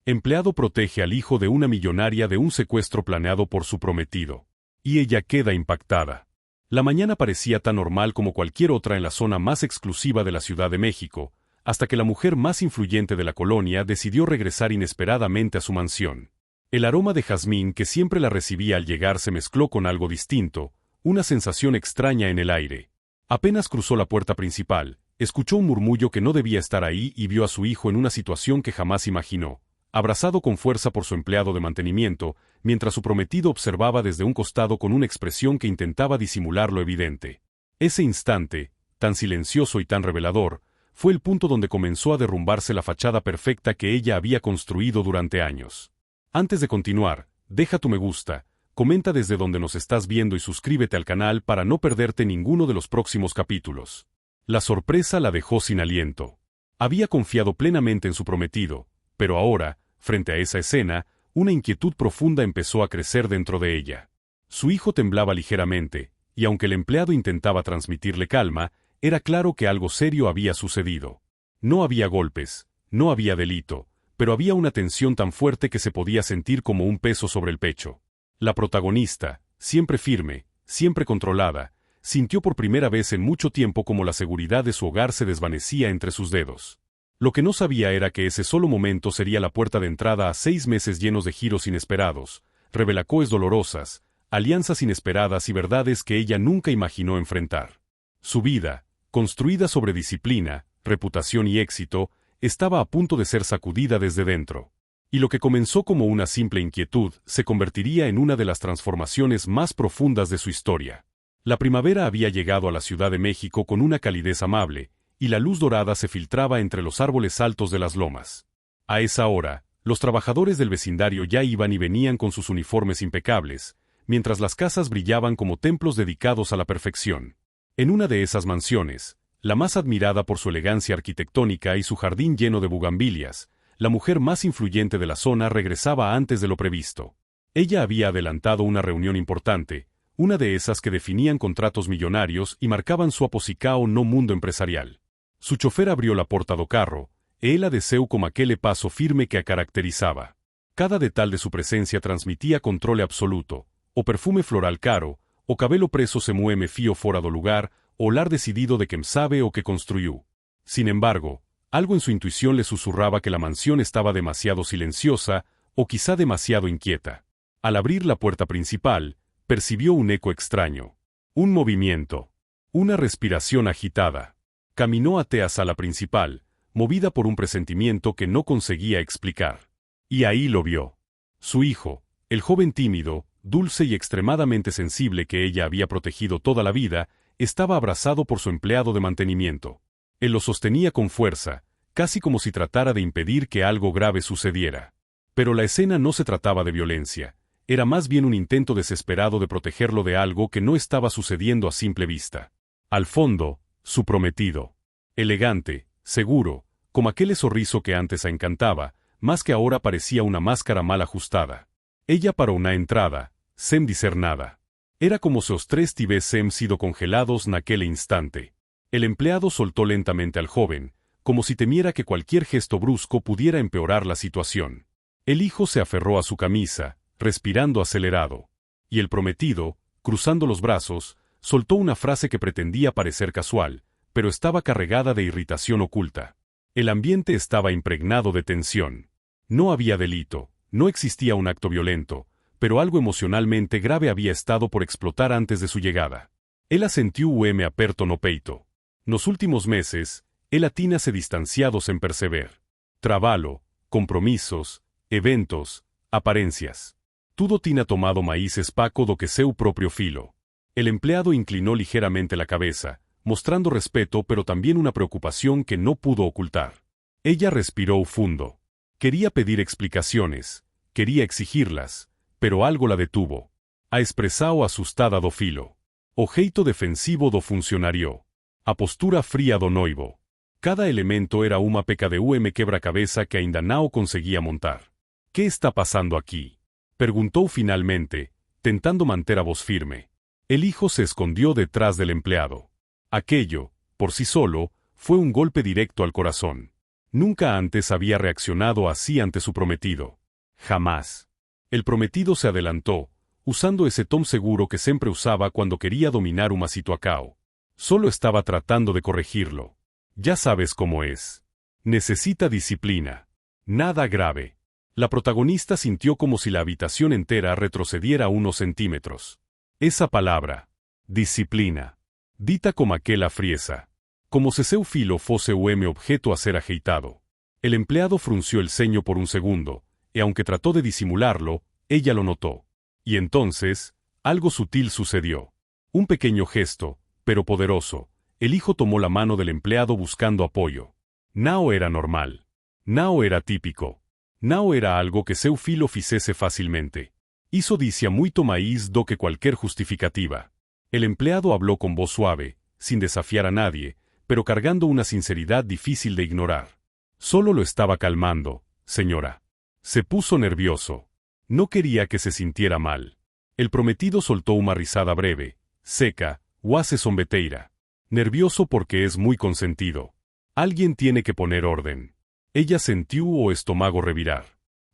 Empleado protege al hijo de una millonaria de un secuestro planeado por su prometido. Y ella queda impactada. La mañana parecía tan normal como cualquier otra en la zona más exclusiva de la Ciudad de México, hasta que la mujer más influyente de la colonia decidió regresar inesperadamente a su mansión. El aroma de jazmín que siempre la recibía al llegar se mezcló con algo distinto, una sensación extraña en el aire. Apenas cruzó la puerta principal, escuchó un murmullo que no debía estar ahí y vio a su hijo en una situación que jamás imaginó, abrazado con fuerza por su empleado de mantenimiento, mientras su prometido observaba desde un costado con una expresión que intentaba disimular lo evidente. Ese instante, tan silencioso y tan revelador, fue el punto donde comenzó a derrumbarse la fachada perfecta que ella había construido durante años. Antes de continuar, deja tu me gusta, comenta desde donde nos estás viendo y suscríbete al canal para no perderte ninguno de los próximos capítulos. La sorpresa la dejó sin aliento. Había confiado plenamente en su prometido, pero ahora, frente a esa escena, una inquietud profunda empezó a crecer dentro de ella. Su hijo temblaba ligeramente, y aunque el empleado intentaba transmitirle calma, era claro que algo serio había sucedido. No había golpes, no había delito, pero había una tensión tan fuerte que se podía sentir como un peso sobre el pecho. La protagonista, siempre firme, siempre controlada, sintió por primera vez en mucho tiempo como la seguridad de su hogar se desvanecía entre sus dedos. Lo que no sabía era que ese solo momento sería la puerta de entrada a 6 meses llenos de giros inesperados, revelaciones dolorosas, alianzas inesperadas y verdades que ella nunca imaginó enfrentar. Su vida, construida sobre disciplina, reputación y éxito, estaba a punto de ser sacudida desde dentro. Y lo que comenzó como una simple inquietud se convertiría en una de las transformaciones más profundas de su historia. La primavera había llegado a la Ciudad de México con una calidez amable, y la luz dorada se filtraba entre los árboles altos de las lomas. A esa hora, los trabajadores del vecindario ya iban y venían con sus uniformes impecables, mientras las casas brillaban como templos dedicados a la perfección. En una de esas mansiones, la más admirada por su elegancia arquitectónica y su jardín lleno de bugambilias, la mujer más influyente de la zona regresaba antes de lo previsto. Ella había adelantado una reunión importante, una de esas que definían contratos millonarios y marcaban su aposicao no mundo empresarial. Su chofer abrió la porta do carro, e ela desceu com aquele paso firme que a caracterizaba. Cada detal de su presencia transmitía controle absoluto, o perfume floral caro, o cabelo preso se mueve fío fora do lugar, o lar decidido de quem sabe o que construyó. Sin embargo, algo en su intuición le susurraba que la mansión estaba demasiado silenciosa, o quizá demasiado inquieta. Al abrir la puerta principal, percibió un eco extraño. Un movimiento. Una respiración agitada. Caminó hacia la sala principal, movida por un presentimiento que no conseguía explicar. Y ahí lo vio. Su hijo, el joven tímido, dulce y extremadamente sensible que ella había protegido toda la vida, estaba abrazado por su empleado de mantenimiento. Él lo sostenía con fuerza, casi como si tratara de impedir que algo grave sucediera. Pero la escena no se trataba de violencia, era más bien un intento desesperado de protegerlo de algo que no estaba sucediendo a simple vista. Al fondo, su prometido. Elegante, seguro, como aquel sorriso que antes la encantaba, más que ahora parecía una máscara mal ajustada. Ella paró una entrada, sem dizer nada. Era como si os tres tivessem sido congelados naquele instante. El empleado soltó lentamente al joven, como si temiera que cualquier gesto brusco pudiera empeorar la situación. El hijo se aferró a su camisa, respirando acelerado. Y el prometido, cruzando los brazos, soltó una frase que pretendía parecer casual, pero estaba cargada de irritación oculta. El ambiente estaba impregnado de tensión. No había delito, no existía un acto violento, pero algo emocionalmente grave había estado por explotar antes de su llegada. Ela sentiu aperto no peito. Nos últimos meses, ela tinha-se distanciado sem perceber. Trabalho, compromisos, eventos, aparências. Tudo tinha tomado mais espaco do que seu próprio filo. El empleado inclinó ligeramente la cabeza, mostrando respeto pero también una preocupación que no pudo ocultar. Ella respiró fundo. Quería pedir explicaciones, quería exigirlas, pero algo la detuvo. A expresao assustada do filo. O jeito defensivo do funcionario. A postura fría do noivo. Cada elemento era uma peca de quebra-cabeza que ainda não conseguía montar. ¿Qué está pasando aquí?, preguntó finalmente, tentando mantener a voz firme. El hijo se escondió detrás del empleado. Aquello, por sí solo, fue un golpe directo al corazón. Nunca antes había reaccionado así ante su prometido. Jamás. El prometido se adelantó, usando ese tono seguro que siempre usaba cuando quería dominar una situación. Solo estaba tratando de corregirlo. Ya sabes cómo es. Necesita disciplina. Nada grave. La protagonista sintió como si la habitación entera retrocediera unos centímetros. Esa palabra, disciplina, dita como aquella frieza, como si seu filo fosse objeto a ser ajeitado. El empleado frunció el ceño por un segundo, y aunque trató de disimularlo, ella lo notó. Y entonces, algo sutil sucedió. Un pequeño gesto, pero poderoso. El hijo tomó la mano del empleado buscando apoyo. Nao era normal. Nao era típico. Nao era algo que seu filo ficese fácilmente. Hizo dicia muito mais do que cualquier justificativa. El empleado habló con voz suave, sin desafiar a nadie, pero cargando una sinceridad difícil de ignorar. Solo lo estaba calmando, señora. Se puso nervioso. No quería que se sintiera mal. El prometido soltó una risada breve, seca, huase zombeteira. Nervioso porque es muy consentido. Alguien tiene que poner orden. Ella sentiu o estómago revirar.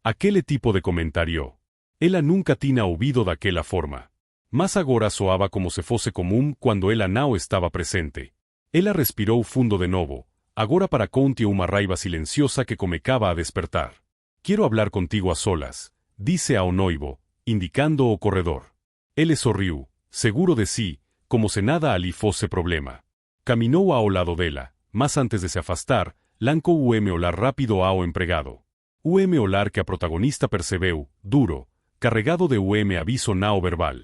Aquel tipo de comentario. Ela nunca tinha ouvido daquela forma. Mas agora soaba como se fosse común cuando ela não estaba presente. Ela respirou fundo de novo, agora para conte uma raiva silenciosa que comecaba a despertar. Quiero hablar contigo a solas, disse ao noivo, indicando o corredor. Ele sorriu, seguro de si, como se nada ali fosse problema. Caminou ao lado dela, mas antes de se afastar, lancou olhar rápido ao empregado. Olhar que a protagonista percebeu, duro, carregado de aviso não verbal.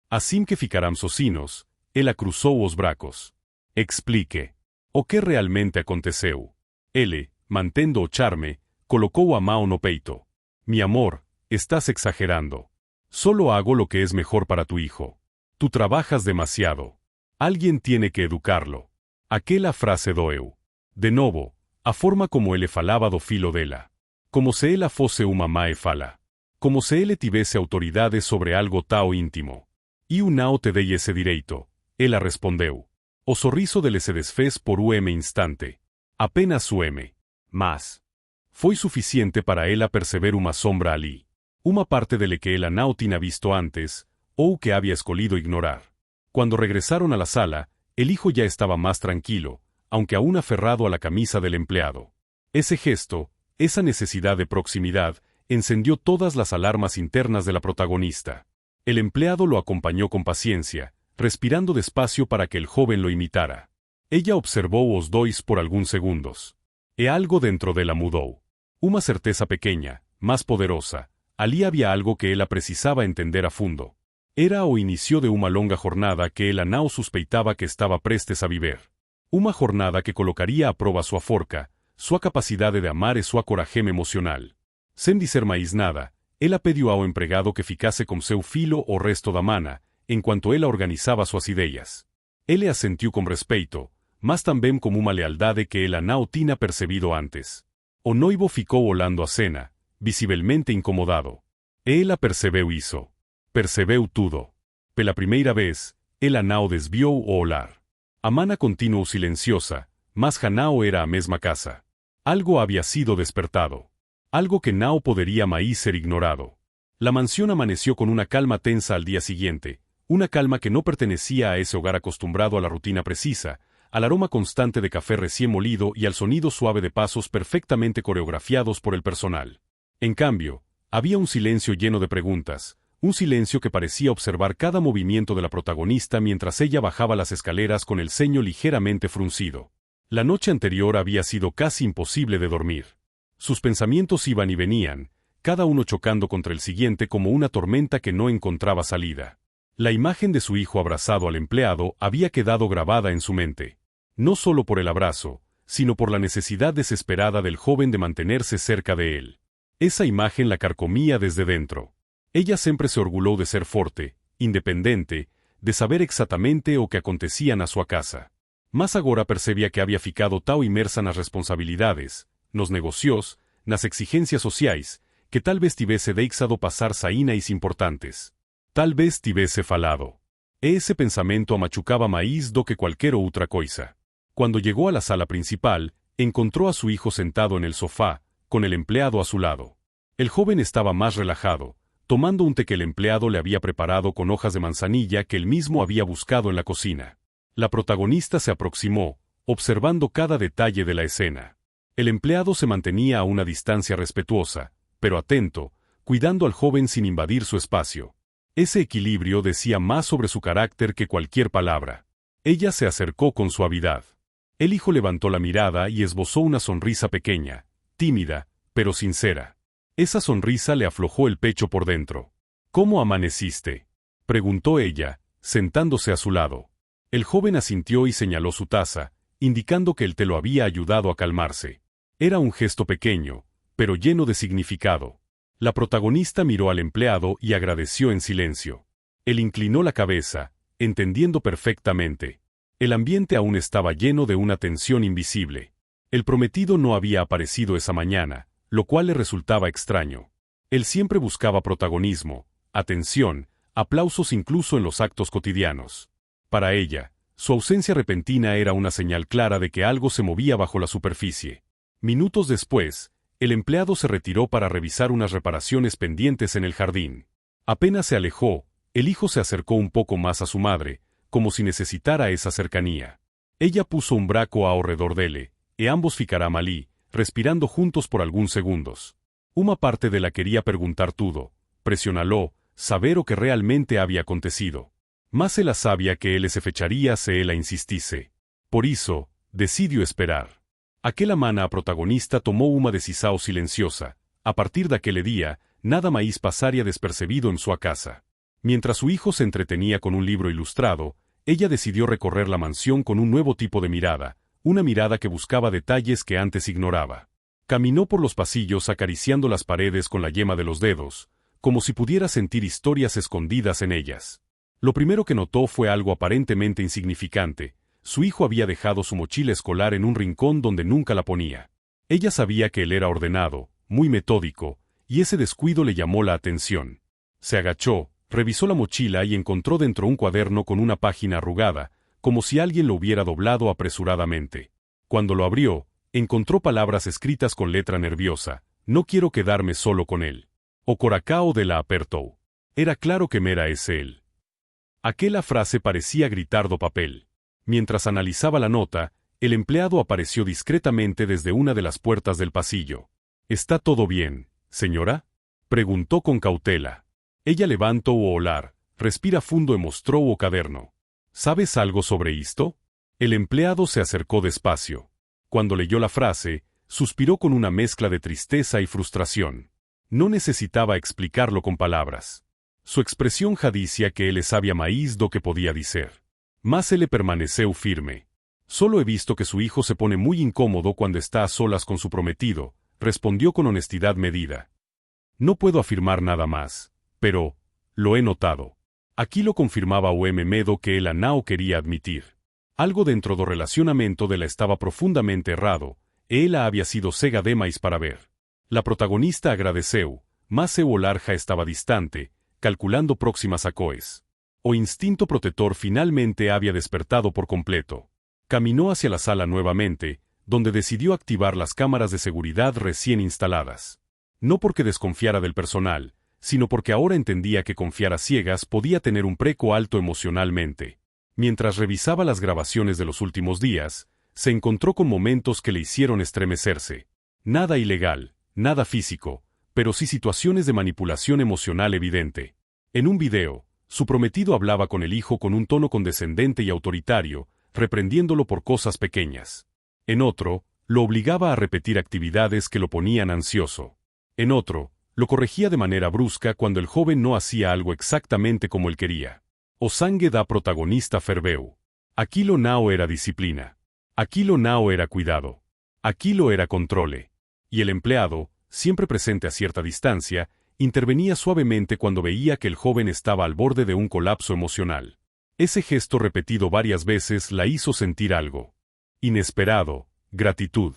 Assim que ficaram sozinhos, ela cruzou os bracos. Explique. O que realmente aconteceu? Ele, mantendo o charme, colocou a mão no peito. Mi amor, estás exagerando. Solo hago lo que es mejor para tu hijo. Tú trabajas demasiado. Alguien tiene que educarlo. Aquela frase doeu. De novo, a forma como ele falaba do filo dela. Como se ela fosse uma mãe fala. Como se ele tivesse autoridade sobre algo tão íntimo. E eu não te dei esse direito. Ela respondeu. O sorriso dele se desfez por instante. Apenas Mas foi suficiente para ela perceber uma sombra ali. Uma parte dele que ela não tinha visto antes, ou que había escolhido ignorar. Cuando regresaron a la sala, el hijo ya estaba más tranquilo, aunque aún aferrado a la camisa del empleado. Ese gesto, esa necesidad de proximidad, encendió todas las alarmas internas de la protagonista. El empleado lo acompañó con paciencia, respirando despacio para que el joven lo imitara. Ella observó os dois por algunos segundos. E algo dentro de la mudou. Una certeza pequeña, más poderosa. Ali había algo que ella precisaba entender a fundo. Era o inicio de una longa jornada que ela não suspeitaba que estaba prestes a viver. Uma jornada que colocaría a prova sua forca, sua capacidade de amar e sua coragem emocional. Sem dizer mais nada, ela pediu ao empregado que ficasse com seu filo o resto da mana, enquanto ela organizava suas ideias. Ele assentiu com respeito, mas também com uma lealdade que ela não tinha percebido antes. O noivo ficou olhando a cena, visivelmente incomodado. Ela percebeu isso. Percebeu tudo. Pela primeira vez, ela não desviou o olhar. A mana continuou silenciosa, mas Hanao era a mesma casa. Algo había sido despertado. Algo que no podría más ser ignorado. La mansión amaneció con una calma tensa al día siguiente, una calma que no pertenecía a ese hogar acostumbrado a la rutina precisa, al aroma constante de café recién molido y al sonido suave de pasos perfectamente coreografiados por el personal. En cambio, había un silencio lleno de preguntas, un silencio que parecía observar cada movimiento de la protagonista mientras ella bajaba las escaleras con el ceño ligeramente fruncido. La noche anterior había sido casi imposible de dormir. Sus pensamientos iban y venían, cada uno chocando contra el siguiente como una tormenta que no encontraba salida. La imagen de su hijo abrazado al empleado había quedado grabada en su mente. No solo por el abrazo, sino por la necesidad desesperada del joven de mantenerse cerca de él. Esa imagen la carcomía desde dentro. Ella siempre se orgulhou de ser forte, independente, de saber exactamente o que acontecía na sua casa. Mas agora percebía que había ficado tão inmersa nas responsabilidades, nos negocios, nas exigencias sociais, que tal vez tivese deixado passar saínas importantes. Tal vez tivese falado. E ese pensamento a machucaba mais do que cualquier outra coisa. Cuando llegó a la sala principal, Encontró a su hijo sentado en el sofá, con el empleado a su lado. El joven estaba más relajado, tomando un té que el empleado le había preparado con hojas de manzanilla que él mismo había buscado en la cocina. La protagonista se aproximó, observando cada detalle de la escena. El empleado se mantenía a una distancia respetuosa, pero atento, cuidando al joven sin invadir su espacio. Ese equilibrio decía más sobre su carácter que cualquier palabra. Ella se acercó con suavidad. El hijo levantó la mirada y esbozó una sonrisa pequeña, tímida, pero sincera. Esa sonrisa le aflojó el pecho por dentro. ¿Cómo amaneciste?, preguntó ella, sentándose a su lado. El joven asintió y señaló su taza, indicando que el té lo había ayudado a calmarse. Era un gesto pequeño, pero lleno de significado. La protagonista miró al empleado y agradeció en silencio. Él inclinó la cabeza, entendiendo perfectamente. El ambiente aún estaba lleno de una tensión invisible. El prometido no había aparecido esa mañana, lo cual le resultaba extraño. Él siempre buscaba protagonismo, atención, aplausos incluso en los actos cotidianos. Para ella, su ausencia repentina era una señal clara de que algo se movía bajo la superficie. Minutos después, el empleado se retiró para revisar unas reparaciones pendientes en el jardín. Apenas se alejó, el hijo se acercó un poco más a su madre, como si necesitara esa cercanía. Ella puso un brazo alrededor de él, y ambos ficaram allí, respirando juntos por algunos segundos. Una parte de la quería preguntar todo, presionaló, saber o que realmente había acontecido. Mas ela sabía que él se fecharía si ella insistisse. Por eso, decidió esperar. Aquella mana a protagonista tomó una decisión silenciosa. A partir de aquel día, nada más pasaría despercebido en su casa. Mientras su hijo se entretenía con un libro ilustrado, ella decidió recorrer la mansión con un nuevo tipo de mirada, una mirada que buscaba detalles que antes ignoraba. Caminó por los pasillos acariciando las paredes con la yema de los dedos, como si pudiera sentir historias escondidas en ellas. Lo primero que notó fue algo aparentemente insignificante. Su hijo había dejado su mochila escolar en un rincón donde nunca la ponía. Ella sabía que él era ordenado, muy metódico, y ese descuido le llamó la atención. Se agachó, revisó la mochila y encontró dentro un cuaderno con una página arrugada, como si alguien lo hubiera doblado apresuradamente. Cuando lo abrió, encontró palabras escritas con letra nerviosa: «No quiero quedarme solo con él». O Coracao de la apertou. Era claro que era ese él. Aquella frase parecía gritar do papel. Mientras analizaba la nota, el empleado apareció discretamente desde una de las puertas del pasillo. «¿Está todo bien, señora?», preguntó con cautela. Ella levantó o olar, respira fundo y mostró o caderno. «¿Sabes algo sobre esto?». El empleado se acercó despacio. Cuando leyó la frase, suspiró con una mezcla de tristeza y frustración. No necesitaba explicarlo con palabras. Su expresión jadicia que él sabía maíz do que podía decir. Mas él permaneceu firme. «Solo he visto que su hijo se pone muy incómodo cuando está a solas con su prometido», respondió con honestidad medida. «No puedo afirmar nada más, pero lo he notado». Aquí lo confirmaba o medo que él não quería admitir. Algo dentro do relacionamento de la estaba profundamente errado, e ela había sido cega demais para ver. La protagonista agradeceu, mas seu olhar já estaba distante, calculando próximas acoes. O instinto protector finalmente había despertado por completo. Caminó hacia la sala nuevamente, donde decidió activar las cámaras de seguridad recién instaladas. No porque desconfiara del personal, sino porque ahora entendía que confiar a ciegas podía tener un precio alto emocionalmente. Mientras revisaba las grabaciones de los últimos días, se encontró con momentos que le hicieron estremecerse. Nada ilegal, nada físico, pero sí situaciones de manipulación emocional evidente. En un video, su prometido hablaba con el hijo con un tono condescendente y autoritario, reprendiéndolo por cosas pequeñas. En otro, lo obligaba a repetir actividades que lo ponían ansioso. En otro, lo corregía de manera brusca cuando el joven no hacía algo exactamente como él quería. O sangue da protagonista ferveu. Aquilo não era disciplina. Aquilo não era cuidado. Aquilo era controle. Y el empleado, siempre presente a cierta distancia, intervenía suavemente cuando veía que el joven estaba al borde de un colapso emocional. Ese gesto repetido varias veces la hizo sentir algo inesperado, gratitud.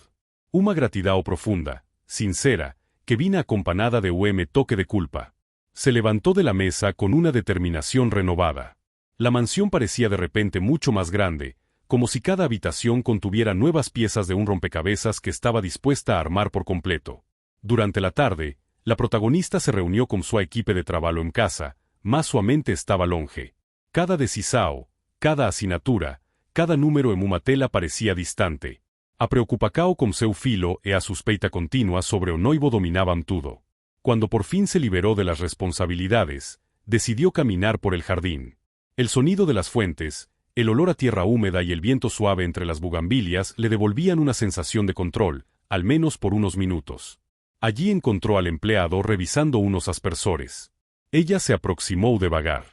Una gratitud profunda, sincera, que vino acompañada de un toque de culpa. Se levantó de la mesa con una determinación renovada. La mansión parecía de repente mucho más grande, como si cada habitación contuviera nuevas piezas de un rompecabezas que estaba dispuesta a armar por completo. Durante la tarde, la protagonista se reunió con su equipe de trabajo en casa, mas sua mente estaba longe. Cada decisão, cada assinatura, cada número em uma tela parecia distante. A preocupacao com seu filho e a suspeita continua sobre o noivo dominaban tudo. Cuando por fin se liberó de las responsabilidades, decidió caminar por el jardín. El sonido de las fuentes, el olor a tierra húmeda y el viento suave entre las bugambilias le devolvían una sensación de control, al menos por unos minutos. Allí encontró al empleado revisando unos aspersores. Ella se aproximó devagar.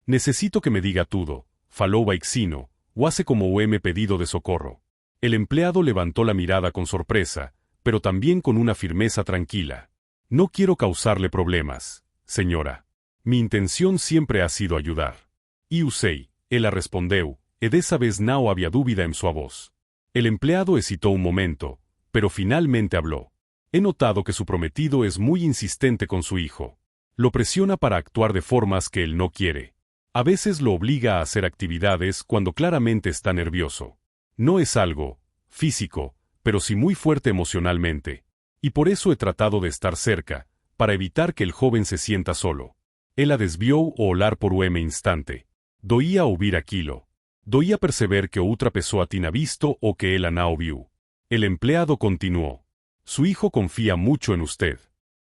«Necesito que me diga tudo», falou baixinho, «o hace como o me pedido de socorro». El empleado levantó la mirada con sorpresa, pero también con una firmeza tranquila. «No quiero causarle problemas, señora. Mi intención siempre ha sido ayudar». «E eu sei», ela respondeu, e dessa vez não havia dúvida en sua voz. El empleado hesitó un momento, pero finalmente habló. «He notado que su prometido es muy insistente con su hijo. Lo presiona para actuar de formas que él no quiere. A veces lo obliga a hacer actividades cuando claramente está nervioso. No es algo físico, pero sí muy fuerte emocionalmente. Y por eso he tratado de estar cerca, para evitar que el joven se sienta solo». Ela desvió o olhar por o instante. Doía ouvir aquilo. Doía perceber que outra pessoa tinha visto o que ela não viu. El empleado continuó. «Su hijo confía mucho en usted.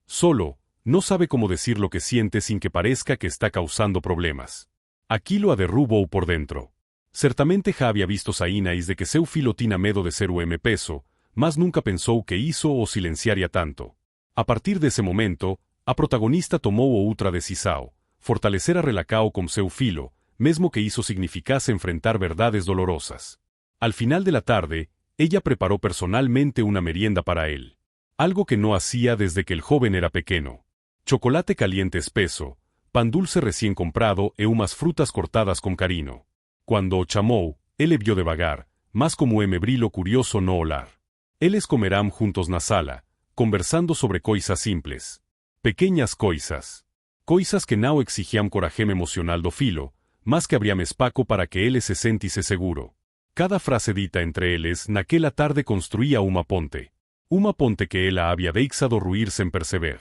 Solo, no sabe cómo decir lo que siente sin que parezca que está causando problemas». Aquilo a derrubou por dentro. Certamente já había visto saínas de que seu filho tinha medo de ser o peso, mas nunca pensou que isso o silenciaria tanto. A partir desse momento, a protagonista tomou outra decisão, fortalecer a relação com seu filho, mesmo que isso significase enfrentar verdades dolorosas. Al final de la tarde, ella preparó personalmente una merienda para él. Algo que no hacía desde que el joven era pequeño. Chocolate caliente espeso, pan dulce recién comprado e umas frutas cortadas con cariño. Cuando o chamou, él vio devagar, más como brilo curioso no olar. Eles comerán juntos na sala, conversando sobre coisas simples. Pequeñas coisas. Coisas que não exigían corajem emocional do filo, más que abrían espaco para que él se sentise seguro. Cada frase dita entre eles naquela tarde construía uma ponte. Uma ponte que ela había deixado ruir sem perceber.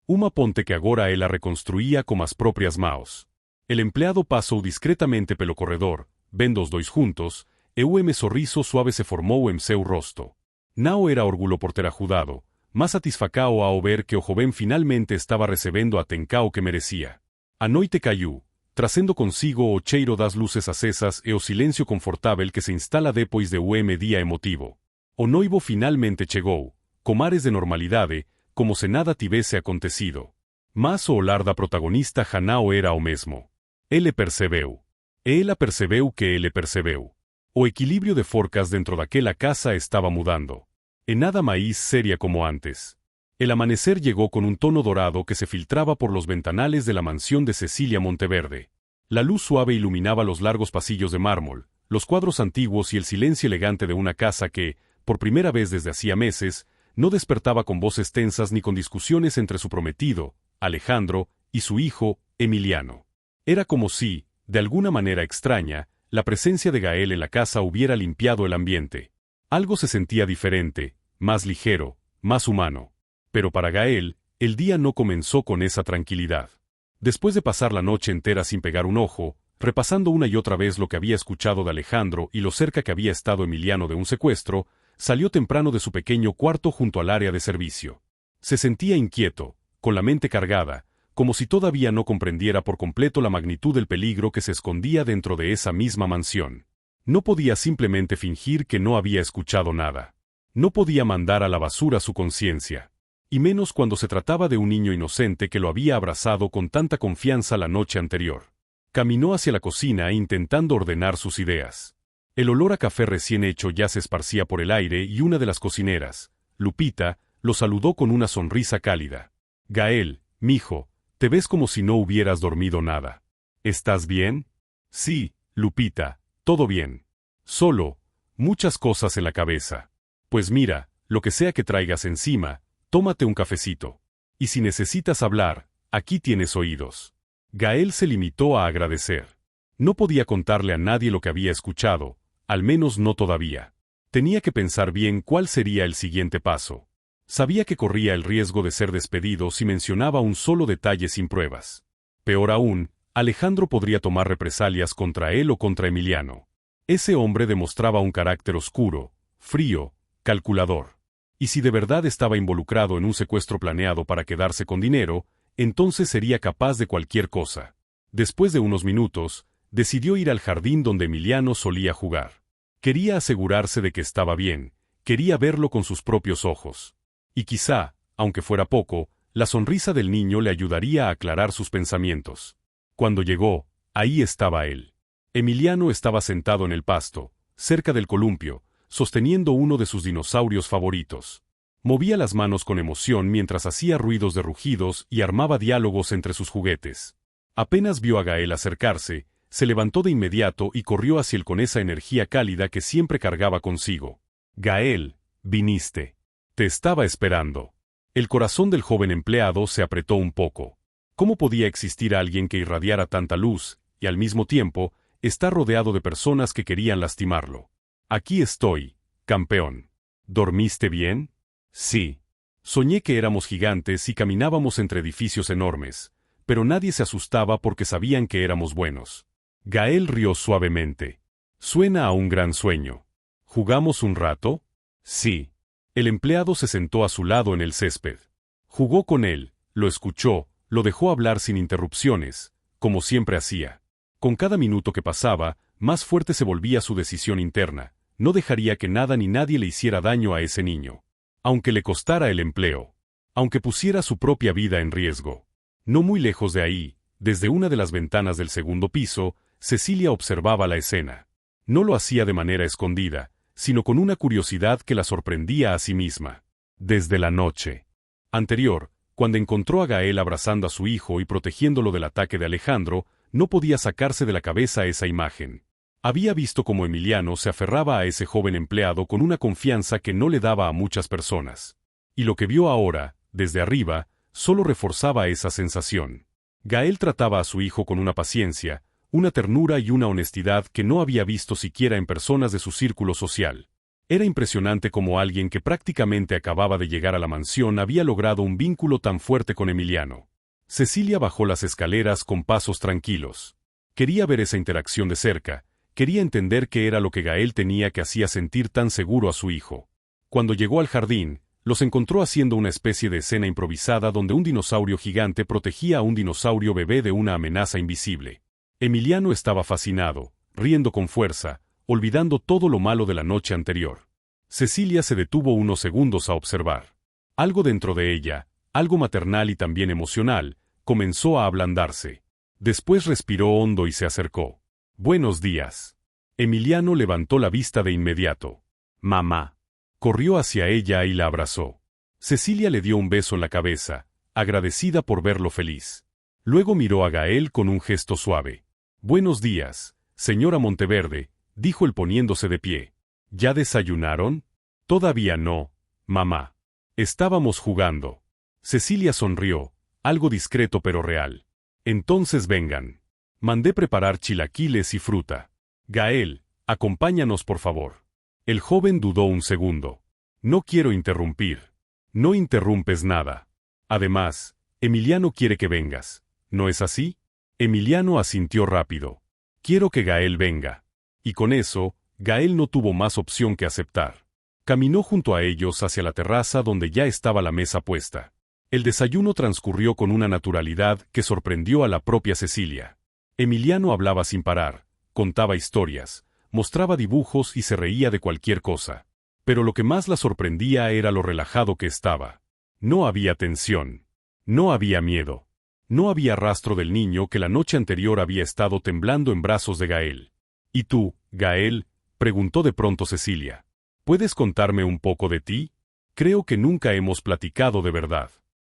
Uma ponte que agora ela reconstruía com as próprias mãos. El empleado pasou discretamente pelo corredor, vendo os dois juntos, e o sorriso suave se formou em seu rosto. Não era orgulho por ter ajudado, mas satisfacao ao ver que o joven finalmente estaba recebendo a atenção que merecía. A noite caiu, trazendo consigo o cheiro das luces acesas e o silencio confortável que se instala depois de día emotivo. O noivo finalmente chegou, com ares de normalidade, como se nada tivese acontecido. Mas o olhar da protagonista já não era o mesmo. Ele percebeu. E ela percebeu que ele percebeu. O equilibrio de forcas dentro daquela casa estaba mudando. E nada mais seria como antes. El amanecer llegó con un tono dorado que se filtraba por los ventanales de la mansión de Cecilia Monteverde. La luz suave iluminaba los largos pasillos de mármol, los cuadros antiguos y el silencio elegante de una casa que, por primera vez desde hacía meses, no despertaba con voces tensas ni con discusiones entre su prometido, Alejandro, y su hijo, Emiliano. Era como si, de alguna manera extraña, la presencia de Gael en la casa hubiera limpiado el ambiente. Algo se sentía diferente, más ligero, más humano. Pero para Gael, el día no comenzó con esa tranquilidad. Después de pasar la noche entera sin pegar un ojo, repasando una y otra vez lo que había escuchado de Alejandro y lo cerca que había estado Emiliano de un secuestro, salió temprano de su pequeño cuarto junto al área de servicio. Se sentía inquieto, con la mente cargada, como si todavía no comprendiera por completo la magnitud del peligro que se escondía dentro de esa misma mansión. No podía simplemente fingir que no había escuchado nada. No podía mandar a la basura su conciencia. Y menos cuando se trataba de un niño inocente que lo había abrazado con tanta confianza la noche anterior. Caminó hacia la cocina intentando ordenar sus ideas. El olor a café recién hecho ya se esparcía por el aire y una de las cocineras, Lupita, lo saludó con una sonrisa cálida. «Gael, mijo, te ves como si no hubieras dormido nada. ¿Estás bien?» «Sí, Lupita, todo bien. Solo, muchas cosas en la cabeza. Pues mira, lo que sea que traigas encima, tómate un cafecito. Y si necesitas hablar, aquí tienes oídos». Gael se limitó a agradecer. No podía contarle a nadie lo que había escuchado, Al menos no todavía. Tenía que pensar bien cuál sería el siguiente paso. Sabía que corría el riesgo de ser despedido si mencionaba un solo detalle sin pruebas. Peor aún, Alejandro podría tomar represalias contra él o contra Emiliano. Ese hombre demostraba un carácter oscuro, frío, calculador. Y si de verdad estaba involucrado en un secuestro planeado para quedarse con dinero, entonces sería capaz de cualquier cosa. Después de unos minutos, decidió ir al jardín donde Emiliano solía jugar. Quería asegurarse de que estaba bien, quería verlo con sus propios ojos. Y quizá, aunque fuera poco, la sonrisa del niño le ayudaría a aclarar sus pensamientos. Cuando llegó, ahí estaba él. Emiliano estaba sentado en el pasto, cerca del columpio, sosteniendo uno de sus dinosaurios favoritos. Movía las manos con emoción mientras hacía ruidos de rugidos y armaba diálogos entre sus juguetes. Apenas vio a Gael acercarse, se levantó de inmediato y corrió hacia él con esa energía cálida que siempre cargaba consigo. «Gael, viniste. Te estaba esperando». El corazón del joven empleado se apretó un poco. ¿Cómo podía existir alguien que irradiara tanta luz, y al mismo tiempo, estar rodeado de personas que querían lastimarlo? «Aquí estoy, campeón». «¿Dormiste bien?» «Sí. Soñé que éramos gigantes y caminábamos entre edificios enormes, pero nadie se asustaba porque sabían que éramos buenos». Gael rió suavemente. «Suena a un gran sueño. ¿Jugamos un rato?» «Sí». El empleado se sentó a su lado en el césped. Jugó con él, lo escuchó, lo dejó hablar sin interrupciones, como siempre hacía. Con cada minuto que pasaba, más fuerte se volvía su decisión interna. No dejaría que nada ni nadie le hiciera daño a ese niño. Aunque le costara el empleo. Aunque pusiera su propia vida en riesgo. No muy lejos de ahí, desde una de las ventanas del segundo piso, Cecilia observaba la escena. No lo hacía de manera escondida, sino con una curiosidad que la sorprendía a sí misma. Desde la noche anterior, cuando encontró a Gael abrazando a su hijo y protegiéndolo del ataque de Alejandro, no podía sacarse de la cabeza esa imagen. Había visto cómo Emiliano se aferraba a ese joven empleado con una confianza que no le daba a muchas personas. Y lo que vio ahora, desde arriba, solo reforzaba esa sensación. Gael trataba a su hijo con una paciencia, una ternura y una honestidad que no había visto siquiera en personas de su círculo social. Era impresionante cómo alguien que prácticamente acababa de llegar a la mansión había logrado un vínculo tan fuerte con Emiliano. Cecilia bajó las escaleras con pasos tranquilos. Quería ver esa interacción de cerca, quería entender qué era lo que Gael tenía que hacía sentir tan seguro a su hijo. Cuando llegó al jardín, los encontró haciendo una especie de escena improvisada donde un dinosaurio gigante protegía a un dinosaurio bebé de una amenaza invisible. Emiliano estaba fascinado, riendo con fuerza, olvidando todo lo malo de la noche anterior. Cecilia se detuvo unos segundos a observar. Algo dentro de ella, algo maternal y también emocional, comenzó a ablandarse. Después respiró hondo y se acercó. «Buenos días». Emiliano levantó la vista de inmediato. «Mamá». Corrió hacia ella y la abrazó. Cecilia le dio un beso en la cabeza, agradecida por verlo feliz. Luego miró a Gael con un gesto suave. «Buenos días, señora Monteverde», dijo él poniéndose de pie. «¿Ya desayunaron?» «Todavía no, mamá. Estábamos jugando». Cecilia sonrió, algo discreto pero real. «Entonces vengan. Mandé preparar chilaquiles y fruta. Gael, acompáñanos por favor». El joven dudó un segundo. «No quiero interrumpir». «No interrumpes nada. Además, Emiliano quiere que vengas, ¿no es así?» Emiliano asintió rápido. «Quiero que Gael venga». Y con eso, Gael no tuvo más opción que aceptar. Caminó junto a ellos hacia la terraza donde ya estaba la mesa puesta. El desayuno transcurrió con una naturalidad que sorprendió a la propia Cecilia. Emiliano hablaba sin parar, contaba historias, mostraba dibujos y se reía de cualquier cosa. Pero lo que más la sorprendía era lo relajado que estaba. No había tensión. No había miedo. No había rastro del niño que la noche anterior había estado temblando en brazos de Gael. «¿Y tú, Gael?», preguntó de pronto Cecilia. «¿Puedes contarme un poco de ti? Creo que nunca hemos platicado de verdad».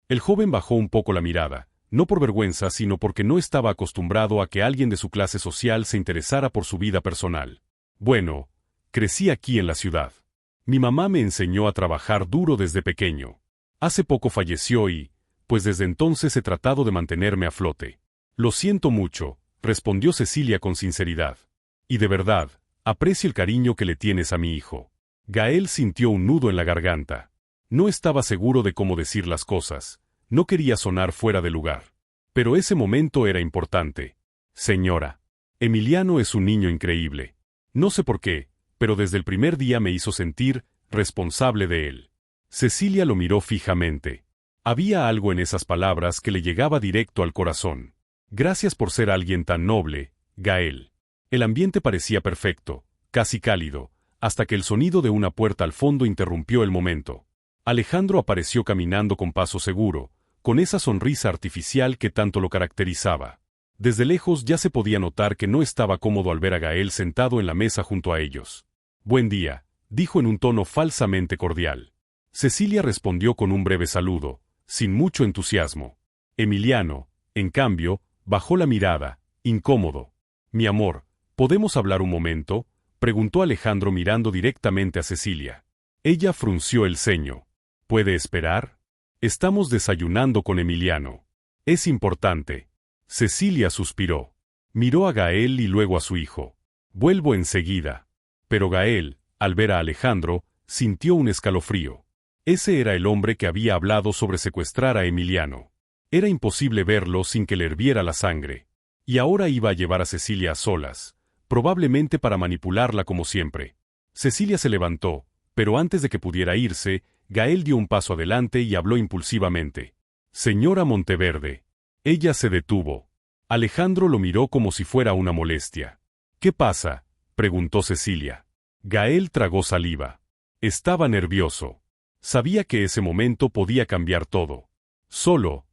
El joven bajó un poco la mirada, no por vergüenza sino porque no estaba acostumbrado a que alguien de su clase social se interesara por su vida personal. «Bueno, crecí aquí en la ciudad. Mi mamá me enseñó a trabajar duro desde pequeño. Hace poco falleció y, pues desde entonces he tratado de mantenerme a flote». «Lo siento mucho», respondió Cecilia con sinceridad. «Y de verdad, Aprecio el cariño que le tienes a mi hijo. Gael sintió un nudo en la garganta. No estaba seguro de cómo decir las cosas. No quería sonar fuera de lugar. Pero ese momento era importante. Señora, Emiliano es un niño increíble. No sé por qué, pero desde el primer día me hizo sentir responsable de él. Cecilia lo miró fijamente. Había algo en esas palabras que le llegaba directo al corazón. Gracias por ser alguien tan noble, Gael. El ambiente parecía perfecto, casi cálido, hasta que el sonido de una puerta al fondo interrumpió el momento. Alejandro apareció caminando con paso seguro, con esa sonrisa artificial que tanto lo caracterizaba. Desde lejos ya se podía notar que no estaba cómodo al ver a Gael sentado en la mesa junto a ellos. «Buen día», dijo en un tono falsamente cordial. Cecilia respondió con un breve saludo, sin mucho entusiasmo. Emiliano, en cambio, bajó la mirada, incómodo. «Mi amor, ¿podemos hablar un momento?», preguntó Alejandro mirando directamente a Cecilia. Ella frunció el ceño. «¿Puede esperar? Estamos desayunando con Emiliano. Es importante». Cecilia suspiró. Miró a Gael y luego a su hijo. «Vuelvo enseguida». Pero Gael, al ver a Alejandro, sintió un escalofrío. Ese era el hombre que había hablado sobre secuestrar a Emiliano. Era imposible verlo sin que le hirviera la sangre. Y ahora iba a llevar a Cecilia a solas, probablemente para manipularla como siempre. Cecilia se levantó, pero antes de que pudiera irse, Gael dio un paso adelante y habló impulsivamente. «Señora Monteverde». Ella se detuvo. Alejandro lo miró como si fuera una molestia. «¿Qué pasa?», preguntó Cecilia. Gael tragó saliva. Estaba nervioso. Sabía que ese momento podía cambiar todo. «Solo,